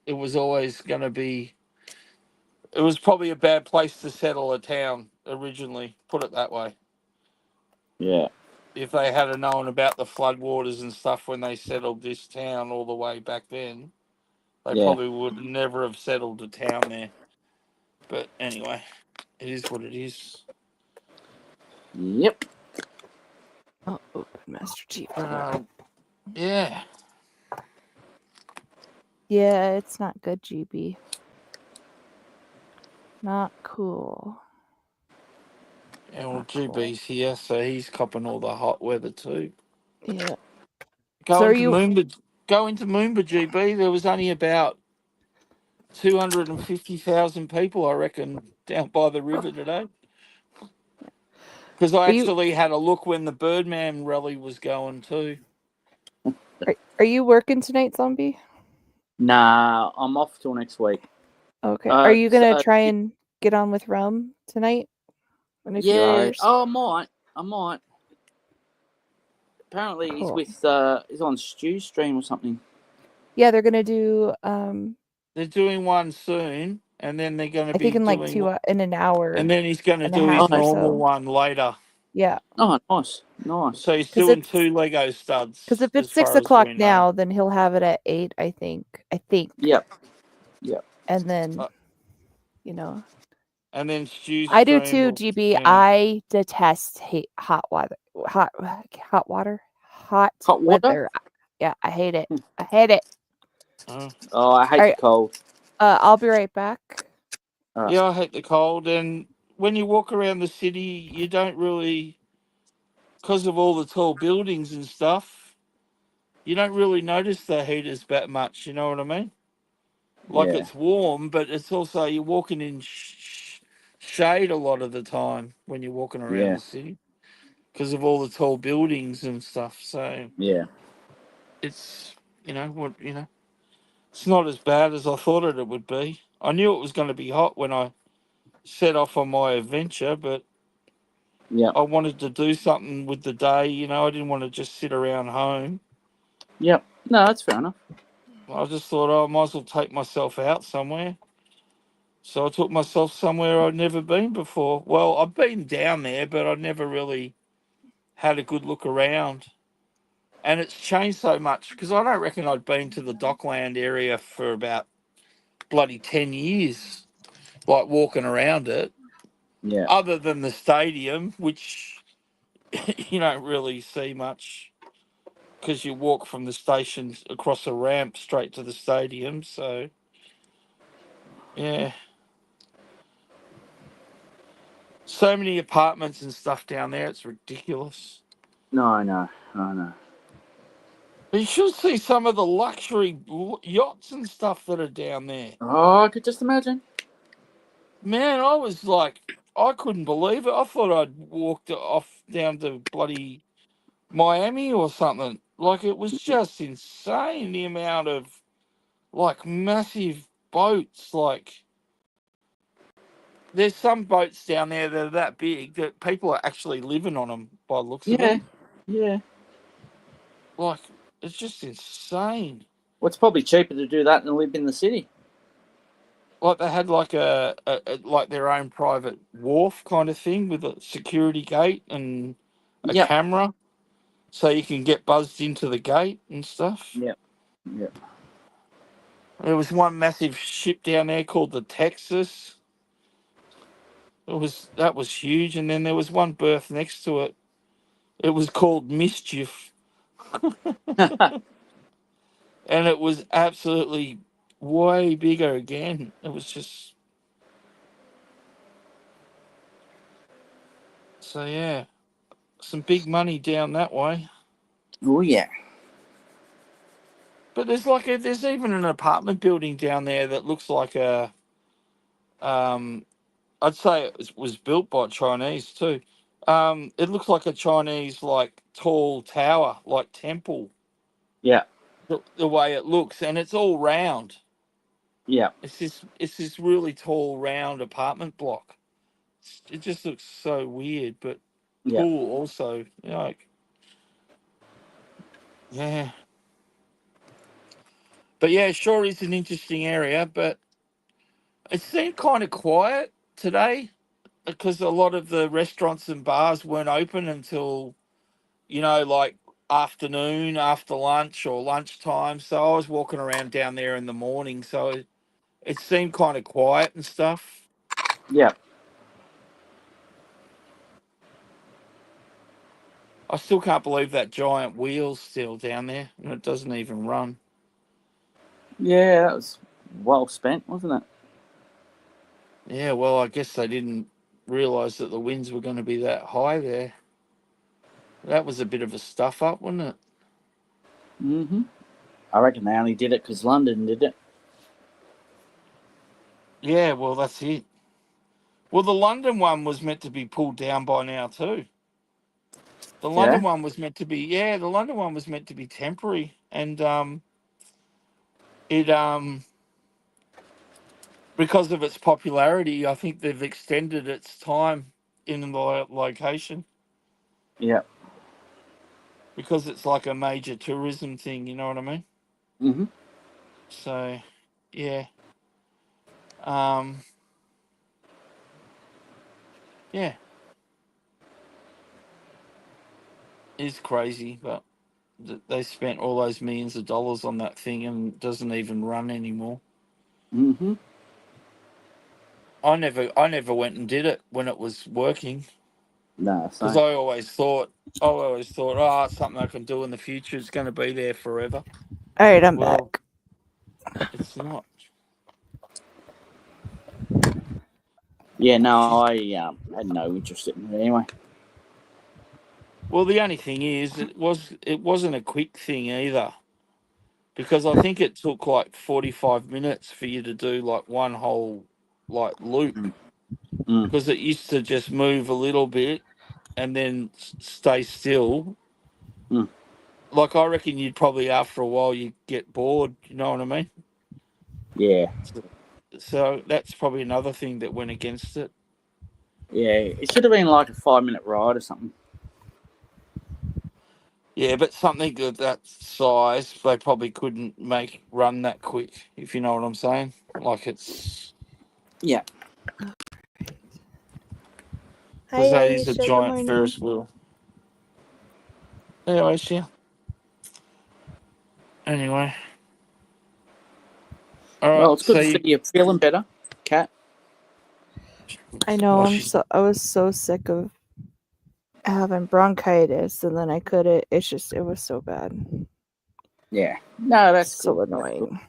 it was always going to be, it was probably a bad place to settle a town originally, put it that way. Yeah. If they had known about the floodwaters and stuff when they settled this town all the way back then, they Yeah. probably would never have settled a town there. But anyway, it is what it is. Yep. I'll open Master Chief. Yeah. Yeah, it's not good, GB. Not cool. And well, Not cool. GB's here, so he's copping all the hot weather too. Yeah. Go So are into you Moomba, GB. There was only about 250,000 people, I reckon, down by the river today. Because I are you actually had a look when the Birdman rally was going too. are you working tonight, Zombie? Nah, I'm off till next week. Okay. Are you gonna try Yeah. and get on with Rum tonight in a few Yeah. hours? Oh, I might. Apparently, he's Cool. he's on Stew's stream or something. Yeah, they're gonna do They're doing one soon, and then they're going to I think be in like doing, in an hour and then he's going to and a do half his or normal so. one later. Yeah. Oh, nice. So he's Because doing two Lego studs. if as it's 6 far as o'clock we know. now, then he'll have it at 8, I think. Yep. And then Uh, and then Stew's I do stream too, will, GB. yeah. I detest hot water. Hot water. Hot water? weather. Yeah, I hate it. I hate it. Oh, I hate the cold. I'll be right back. Yeah, I hate the cold. And when you walk around the city, you don't really, because of all the tall buildings and stuff, you don't really notice the heaters that much. You know what I mean? Like Yeah. it's warm, but it's also, you're walking in shade a lot of the time when you're walking around Yeah. the city because of all the tall buildings and stuff. So Yeah. it's, it's not as bad as I thought it would be. I knew it was going to be hot when I set off on my adventure, but Yep. I wanted to do something with the day. I didn't want to just sit around home. Yep. No, that's fair enough. I just thought, oh, I might as well take myself out somewhere. So I took myself somewhere I'd never been before. Well, I've been down there, but I never really had a good look around. And it's changed so much because I don't reckon I'd been to the Dockland area for about bloody 10 years, like walking around it, Yeah. other than the stadium, which you don't really see much because you walk from the station across a ramp straight to the stadium. So, yeah. So many apartments and stuff down there, it's ridiculous. No, I know. But you should see some of the luxury yachts and stuff that are down there. Oh, I could just imagine. Man, I was like, I couldn't believe it. I thought I'd walked off down to bloody Miami or something. Like, it was just insane the amount of, like, massive boats. Like, there's some boats down there that are that big that people are actually living on them by the looks of it. Yeah. Like, it's just insane. Well, it's probably cheaper to do that than live in the city. Like, they had like like their own private wharf kind of thing with a security gate and a Yep. camera, so you can get buzzed into the gate and stuff. Yep. There was one massive ship down there called the Texas. That was huge, and then there was one berth next to it. It was called Mischief, and it was absolutely way bigger again. It was just, so yeah, some big money down that way. Oh, yeah. But there's even an apartment building down there that looks like a I'd say was built by Chinese too. It looks like a Chinese like tall tower, like temple. Yeah. The way it looks, and it's all round. Yeah. It's this really tall round apartment block. It just looks so weird, but Yeah. cool also. Like, yeah. But yeah, it sure is an interesting area, but it seemed kind of quiet today because a lot of the restaurants and bars weren't open until, like afternoon, after lunch or lunchtime. So I was walking around down there in the morning. So it seemed kind of quiet and stuff. Yeah. I still can't believe that giant wheel's still down there and it doesn't even run. Yeah, that was well spent, wasn't it? Yeah, well, I guess they didn't realise that the winds were going to be that high there. That was a bit of a stuff up, wasn't it? Mm-hmm. I reckon they only did it because London did it. Yeah, well, that's it. Well, the London one was meant to be pulled down by now too. The Yeah. London one was meant to be, yeah, the London one was meant to be temporary, and it because of its popularity, I think they've extended its time in the location Yeah. because it's like a major tourism thing. You know what I mean? Mm-hmm. So, yeah, um, yeah, it's crazy, but they spent all those millions of dollars on that thing and it doesn't even run anymore. Mm-hmm. I never went and did it when it was working No, because so oh, it's something I can do in the future. It's going to be there forever. All right, I'm Well, back. it's not. yeah, no, I had no interest in it anyway. Well, the only thing is, it wasn't a quick thing either because I think it took like 45 minutes for you to do like one whole like loop Mm. because it used to just move a little bit and then stay still. Mm. Like I reckon you'd probably after a while you get bored. You know what I mean? Yeah. So that's probably another thing that went against it. Yeah. It should have been like a 5-minute ride or something. Yeah, but something of that size, they probably couldn't make run that quick. If you know what I'm saying, like it's Yeah. because Hi, that is a Aisha. Good giant morning. Ferris wheel. Anyway, yeah. Anyway, all Well, right. it's good So to see you feeling better, Kat. I know well, she, I was so sick of having bronchitis, and then I couldn't. It was so bad, Yeah. No, that's so cool. That's cool. annoying.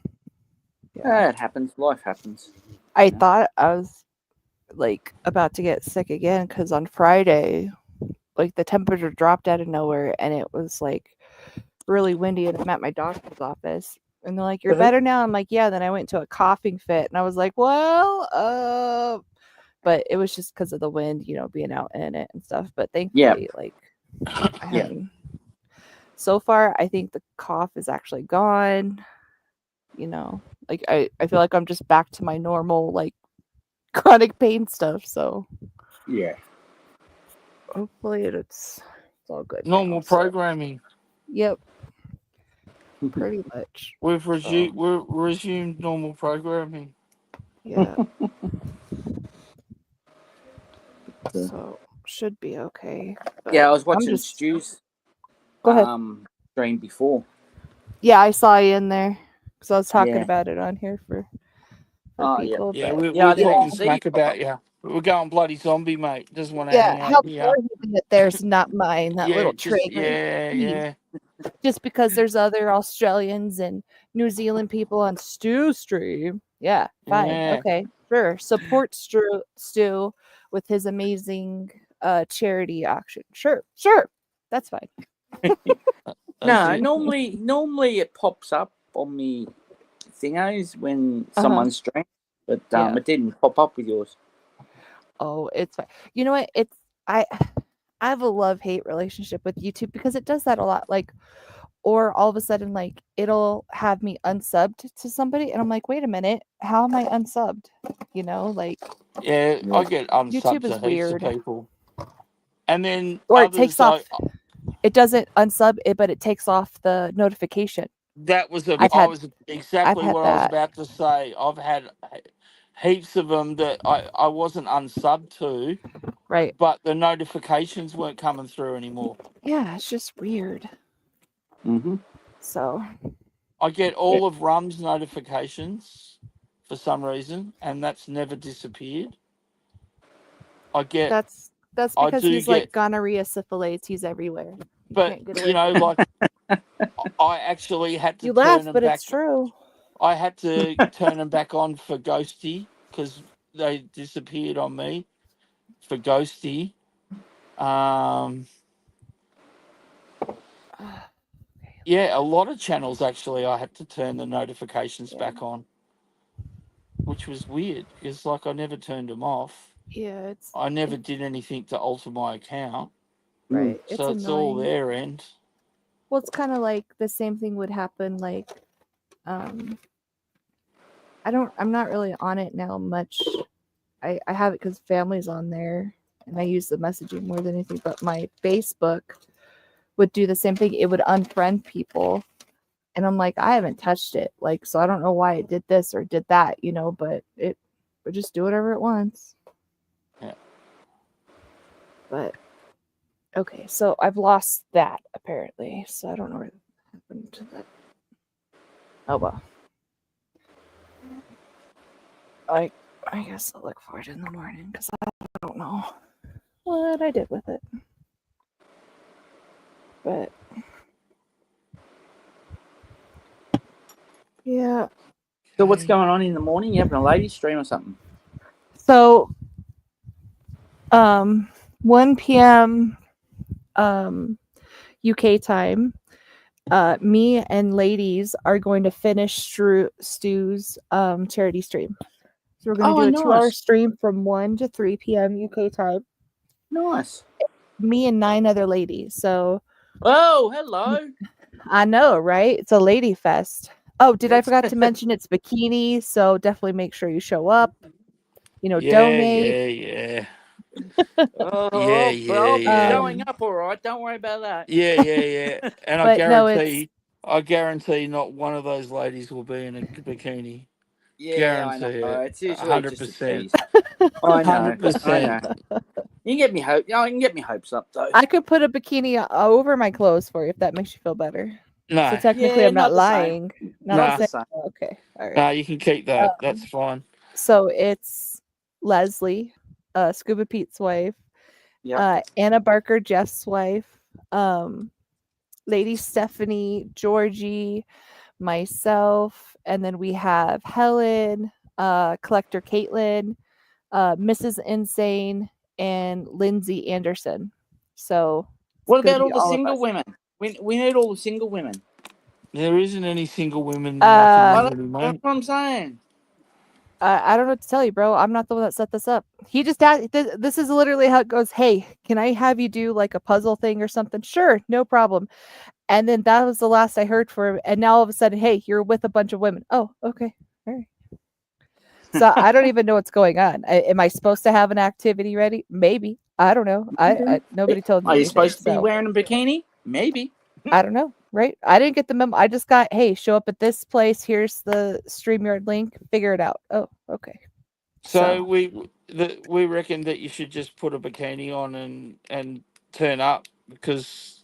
Yeah, It happens. Life happens. I thought I was like about to get sick again because on Friday, like the temperature dropped out of nowhere, and it was like really windy, and I'm at my doctor's office. And they're like, "You're better now." I'm like, "Yeah." Then I went to a coughing fit, and I was like, "Well, but it was just because of the wind, being out in it and stuff. But Yeah. thankfully, like, I Yeah. haven't. So far, I think the cough is actually gone. Like I feel like I'm just back to my normal, like, chronic pain stuff. So Yeah. hopefully it's all good now. normal So, programming. yep, pretty much. We've So, resumed normal programming. yeah. So should be okay. Yeah, But I was I'm watching just Stu's go ahead. stream before. Yeah, I saw you in there because I was talking Yeah. about it on here for Oh, yeah. people. Yeah, But we're, Yeah, we're I didn't talking even see you. smack about you. We're going bloody zombie, mate. Doesn't want to yeah, hang out how here. dare you that there's not mine, that Yeah, little just traitor. yeah, Jeez. yeah. Just because there's other Australians and New Zealand people on Stu stream. Yeah, fine. Yeah. Okay, sure. Support Stu with his amazing charity action. Sure. That's fine. That's No, it. normally it pops up on me thingos when Uh-huh. someone's streaming, but Yeah. it didn't pop up with yours. Oh, it's fine. You know what? It's I I have a love-hate relationship with YouTube because it does that a lot. Like, or all of a sudden, like, it'll have me unsubbed to somebody, and I'm like, wait a minute, how am I unsubbed? You know, like, Yeah, I get YouTube unsubs is to heaps of weird. people, and then Or it takes others. off. It doesn't unsub it, but it takes off the notification. That was I've had I've exactly had what I was that. about to say. I've had heaps of them that I wasn't unsubbed to, Right. but the notifications weren't coming through anymore. Yeah, it's just weird. Mm-hmm. So I get all of Rum's notifications for some reason, and that's never disappeared. that's I because do he's like get, gonorrhea, syphilis. He's everywhere. You but can't get away from him. like I actually had to You turn laugh, them but back. it's true. I had to turn them back on for Ghosty because they disappeared on me for Ghosty. Yeah, a lot of channels actually I had to turn the notifications back on, which was weird because like I never turned them off. Yeah, I never did anything to alter my account, right. It's so it's all annoying. their end. Well, it's kind of like the same thing would happen. Like, um, I'm not really on it now much. I have it because family's on there, and I use the messaging more than anything. But my Facebook would do the same thing. It would unfriend people, and I'm like, I haven't touched it, like, so I don't know why it did this or did that, you know, but it would just do whatever it wants. Yeah. But okay, so I've lost that apparently, so I don't know what happened to that. Oh well. I guess I'll look for it in the morning because I don't know what I did with it. But yeah. So what's going on in the morning? You having a ladies stream or something? So 1 p.m. UK time, me and ladies are going to finish Stu's charity stream. So we're going to do a 2-hour nice. stream from 1 to 3 p.m. UK time. Nice. Me and 9 other ladies. So Oh, hello. I know, right? It's a lady fest. Oh, I It's- forgot to mention it's bikini, so definitely make sure you show up. You know, Yeah, donate. yeah. Oh, but I'll be Yeah. showing up all right. Don't worry about that. Yeah. And But no, it's I guarantee not one of those ladies will be in a bikini. Yeah, I know. Guarantee it. It's usually just a 100%. tease. I know. I 100%. know. You can get me hope. You can get me hopes up though. I could put a bikini over my clothes for you if that makes you feel better. No. So technically, Yeah, I'm not not the same. lying. Not the the same. Okay, all right. No, you can keep that. That's fine. So it's Leslie, Scuba Pete's wife, Yeah. Anna Barker, Jeff's wife, Lady Stephanie, Georgie, myself, and then we have Helen, Collector Caitlin, Mrs. Insane, and Lindsay Anderson. So What about all the single women? We need all the single women. There isn't any single women in our community, That's mate. what I'm saying. I don't know what to tell you, bro. I'm not the one that set this up. He just asked. This is literally how it goes. Hey, can I have you do like a puzzle thing or something? Sure, no problem. And then that was the last I heard for him. And now all of a sudden, hey, you're with a bunch of women. Oh, okay, all right. So I don't even know what's going on. Am I supposed to have an activity ready? Maybe. I don't know. I nobody told me Are you anything. supposed to be So wearing a bikini? Maybe. I don't know. Right? I didn't get the memo. I just got, hey, show up at this place. Here's the StreamYard link. Figure it out. Oh, okay. So we reckon that you should just put a bikini on and turn up because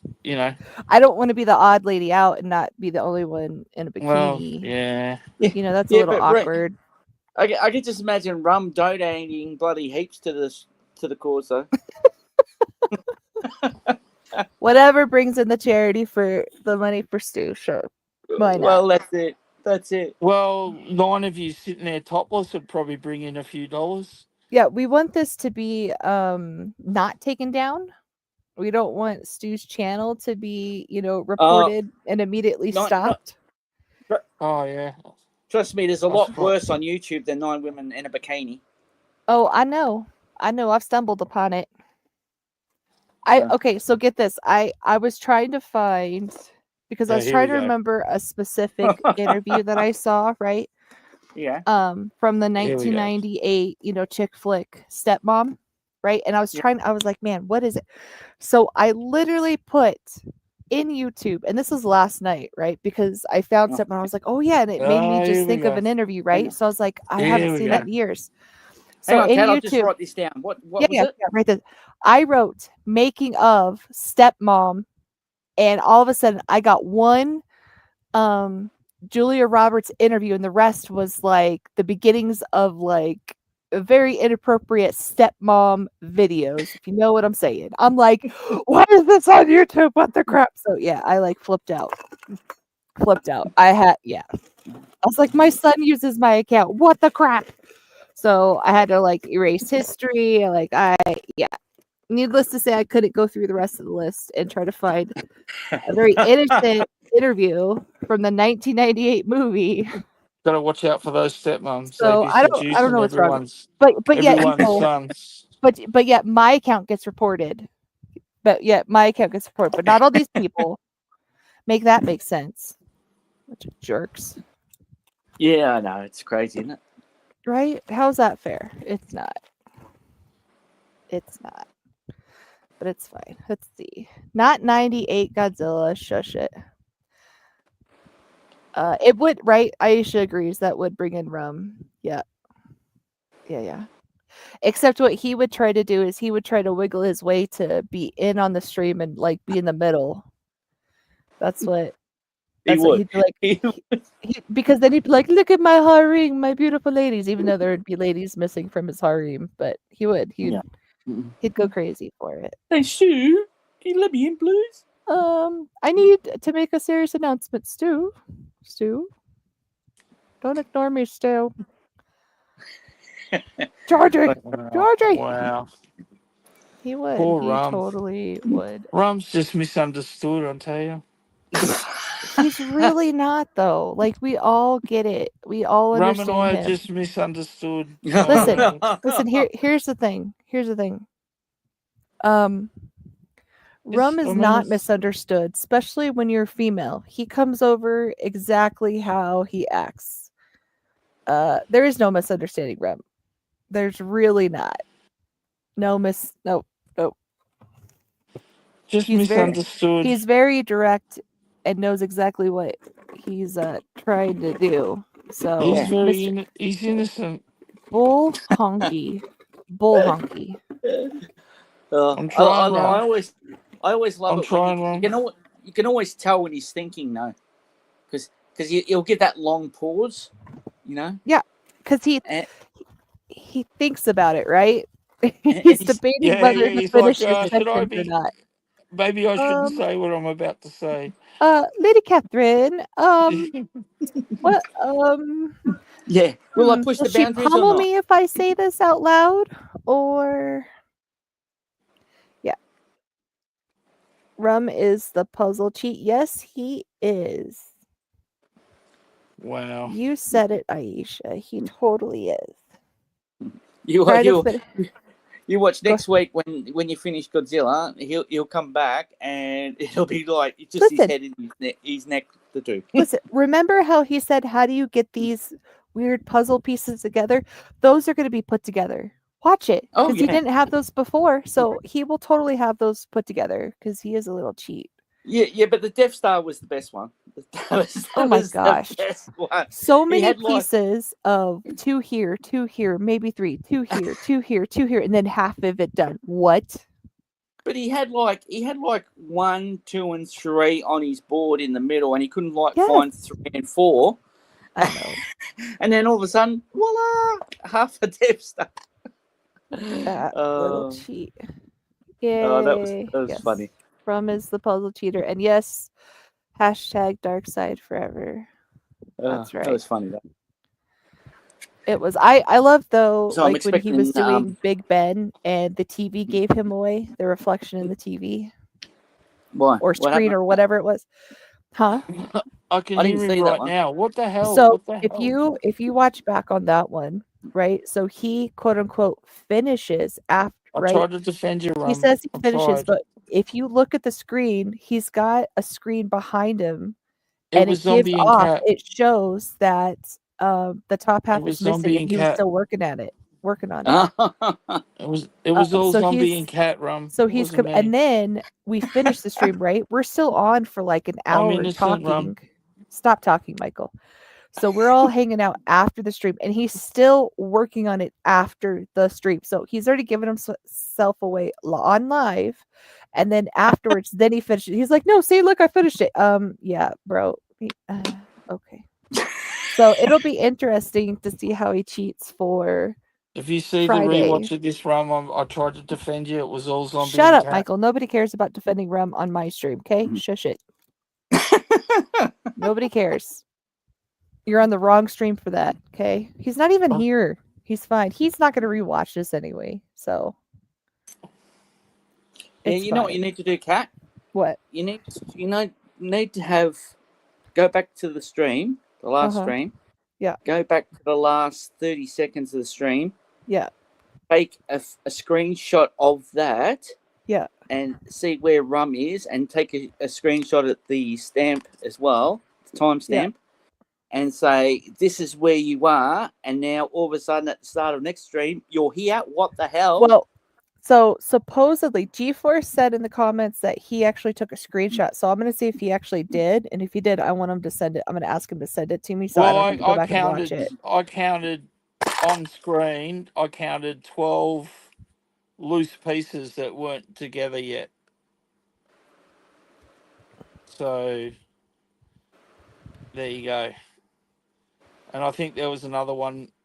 I don't want to be the odd lady out and not be the only one in a well, bikini. yeah. You know, that's a little awkward. I can just imagine Rum donating bloody heaps to the cause though. Whatever brings in the charity for the money for Stu, sure. Why not? Well, that's it. That's it. Well, 9 of you sitting there topless would probably bring in a few dollars. Yeah, we want this to be not taken down. We don't want Stu's channel to be, reported and immediately stopped. Oh yeah. Trust me, there's a I lot forgot. worse on YouTube than 9 women in a bikini. Oh, I know. I've stumbled upon it. So, Okay, so get this. I was trying to find because I Yeah, was here trying we to go. remember a specific interview that I saw, right? yeah. From the Here we go. 1998, chick flick Stepmom, right? And I was Yeah. I was like, man, what is it? So I literally put in YouTube, and this was last night, right? Because I found Oh, something, I was like, oh yeah, and it made me Oh, here just we think of go. an interview, hang right? on. So I was like, I haven't Here we seen go. that in years. Hang So on, in Kat. I'll just YouTube, write this down. What yeah, was yeah, it? yeah, right there. I wrote making of Stepmom, and all of a sudden I got one Julia Roberts interview, and the rest was like the beginnings of like a very inappropriate stepmom videos, if you know what I'm saying. I'm like, why is this on YouTube? What the crap? So yeah, I like flipped out. Yeah. I was like, my son uses my account. What the crap? So I had to like erase history. Yeah. Needless to say, I couldn't go through the rest of the list and try to find a very innocent interview from the 1998 movie. Gotta watch out for those stepmoms. They So be I don't seducing know what's wrong. everyone's But yet, sons. but yet my account gets reported. But yet my account gets reported. But not all these people make that make sense. Bunch of jerks. Yeah, I know. It's crazy, isn't it? Right? How's that fair? It's not. It's not. But it's fine. Let's see. Not 98 Godzilla. Shush it. It would, right? Aisha agrees that would bring in rum. Yeah. Yeah. Except what he would try to do is he would try to wiggle his way to be in on the stream and like be in the middle. That's what He would. he'd be like. He Because then he'd be like, "Look at my harem, my beautiful ladies," even though there would be ladies missing from his harem. But Yeah. he'd go crazy for it. Hey, Sue, can you let me in, please? I need to make a serious announcement, Stu. Stu, don't ignore me, Stu. Georgie, Georgie. Wow. He would. Poor He Rum. totally would. Rum's just misunderstood, I'll tell you. He's really not though. Like we all get it. We all Rum and understand I are him. just misunderstood. Listen. Here's the thing. Um, Rum is not misunderstood, especially when you're female. He comes over exactly how he acts. There is no misunderstanding Rum. There's really not. No. Just He's misunderstood. very direct and knows exactly what he's trying to do. So He's Mr. he's innocent. Bull honky. Bull honky. I'm trying, Rum. I always love I'm it when trying, Rum. you can always tell when he's thinking though, because he'll get that long pause, you know. Yeah, because And, he thinks about it, right? and He's he's, debating Yeah, whether yeah. to He's like, finish his should I sentence or be? not. Maybe I shouldn't Um, say what I'm about to say. Lady Catherine, what, yeah. Will I push will the she boundaries or pummel not? me if I say this out loud? Or, yeah, Rum is the puzzle cheat. Yes, he is. Wow. You said it, Aisha. He totally is. You Try to you fit. you watch Go. next week when you finish Godzilla. He'll come back and it'll be like it's just his Listen, head and his neck. The two. listen. Remember how he said, "How do you get these weird puzzle pieces together?" Those are going to be put together. Watch it, Oh because he yeah. didn't have those before, so he will totally have those put together because he is a little cheat. Yeah, but the Death Star was the best one. Oh my gosh. The best one. So He many had, like- pieces of two here, maybe three, two here, two here, and then half of it done. What? But he had like 1, 2, and 3 on his board in the middle, and he couldn't find 3 and 4. I know. And then all of a sudden, voila, half a Death Star. That little cheat. Yay. Oh, that was funny. Rum is the puzzle cheater. And yes, hashtag dark side forever. That's right. That was funny though. It was. I love though, So I'm like when he was expecting, doing Big Ben and the TV gave him away, the reflection in the TV Why? or What screen happened? or whatever it was. Huh? I can I hear didn't him see that right one. now. What the hell? So What the hell? if you watch back on that one, right? So he quote unquote finishes after, I right? tried to defend you, He Rum. says he I finishes, tried. but if you look at the screen, he's got a screen behind him, It and was it gives zombie and off. cat. It shows that the top It half was is missing, zombie and and he was cat. still working on it. It was all So zombie and he's cat, Rum. so It he's wasn't and me. then we finished the stream, right? We're still on for like an I'm hour innocent, Rum. talking. Stop talking, Michael. So we're all hanging out after the stream, and he's still working on it after the stream. So he's already given himself away on live, and then afterwards, then he finishes. He's like, "No, see, look, I finished it." Yeah, bro. Okay. So it'll be interesting to see how he cheats for If you see the Friday. rewatch of this, Rum, I tried to defend you. It was all zombie Shut and up, cat. Michael. Nobody cares about defending Rum on my stream. Okay, shush it. Nobody cares. You're on the wrong stream for that. Okay, he's not even here. He's fine. He's not going to rewatch this anyway. So Yeah, it's you know what fine. you need to do, Kat? What? You need to have go back to the stream, the last stream. Yeah. Go back to the last 30 seconds of the stream. Yeah. Take a screenshot of that. Yeah. And see where Rum is, and take a screenshot at the stamp as well, the timestamp, and say this is where you are. And now all of a sudden at the start of next stream, you're here. What the hell? Well, so supposedly G-Force said in the comments that he actually took a screenshot. So I'm going to see if he actually did, and if he did, I want him to send it. I'm going to ask him to send it to me, so I don't have to go back and watch it. I counted on screen. I counted 12 loose pieces that weren't together yet. So there you go. And I think there was another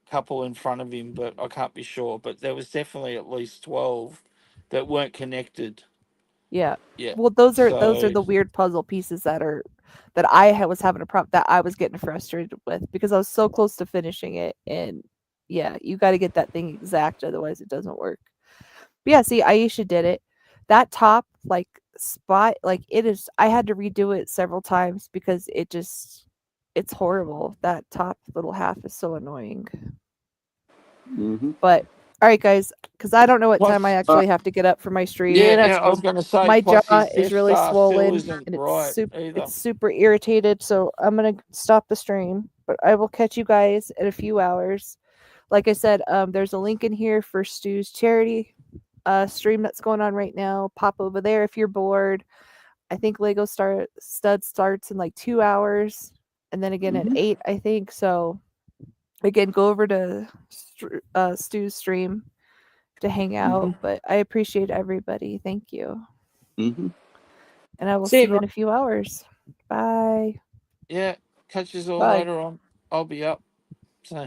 couple in front of him, but I can't be sure. But there was definitely at least 12 that weren't connected. Yeah. Yeah. Well, those are the weird puzzle pieces that I was having a problem, that I was getting frustrated with, because I was so close to finishing it, and yeah, you got to get that thing exact, otherwise it doesn't work. But yeah, see, Aisha did it. That top like spot, like it is. I had to redo it several times because it's horrible. That top little half is so annoying. Mm-hmm. But all right, guys, because I don't know what Plus, time I actually have to get up for my stream. Yeah, I was going to say, My plus jaw his is Death really Star still swollen, isn't and right either. it's super irritated. So I'm gonna stop the stream, but I will catch you guys in a few hours. Like I said, there's a link in here for Stu's charity stream that's going on right now. Pop over there if you're bored. I think Lego Stud starts in like 2 hours, and then again at 8, I think. So again, go over to Stu's stream to hang out. But I appreciate everybody. Thank you. Mm-hmm. And I will see you in a few hours. Bye. Yeah, catch us all Bye. later on. I'll be up. So.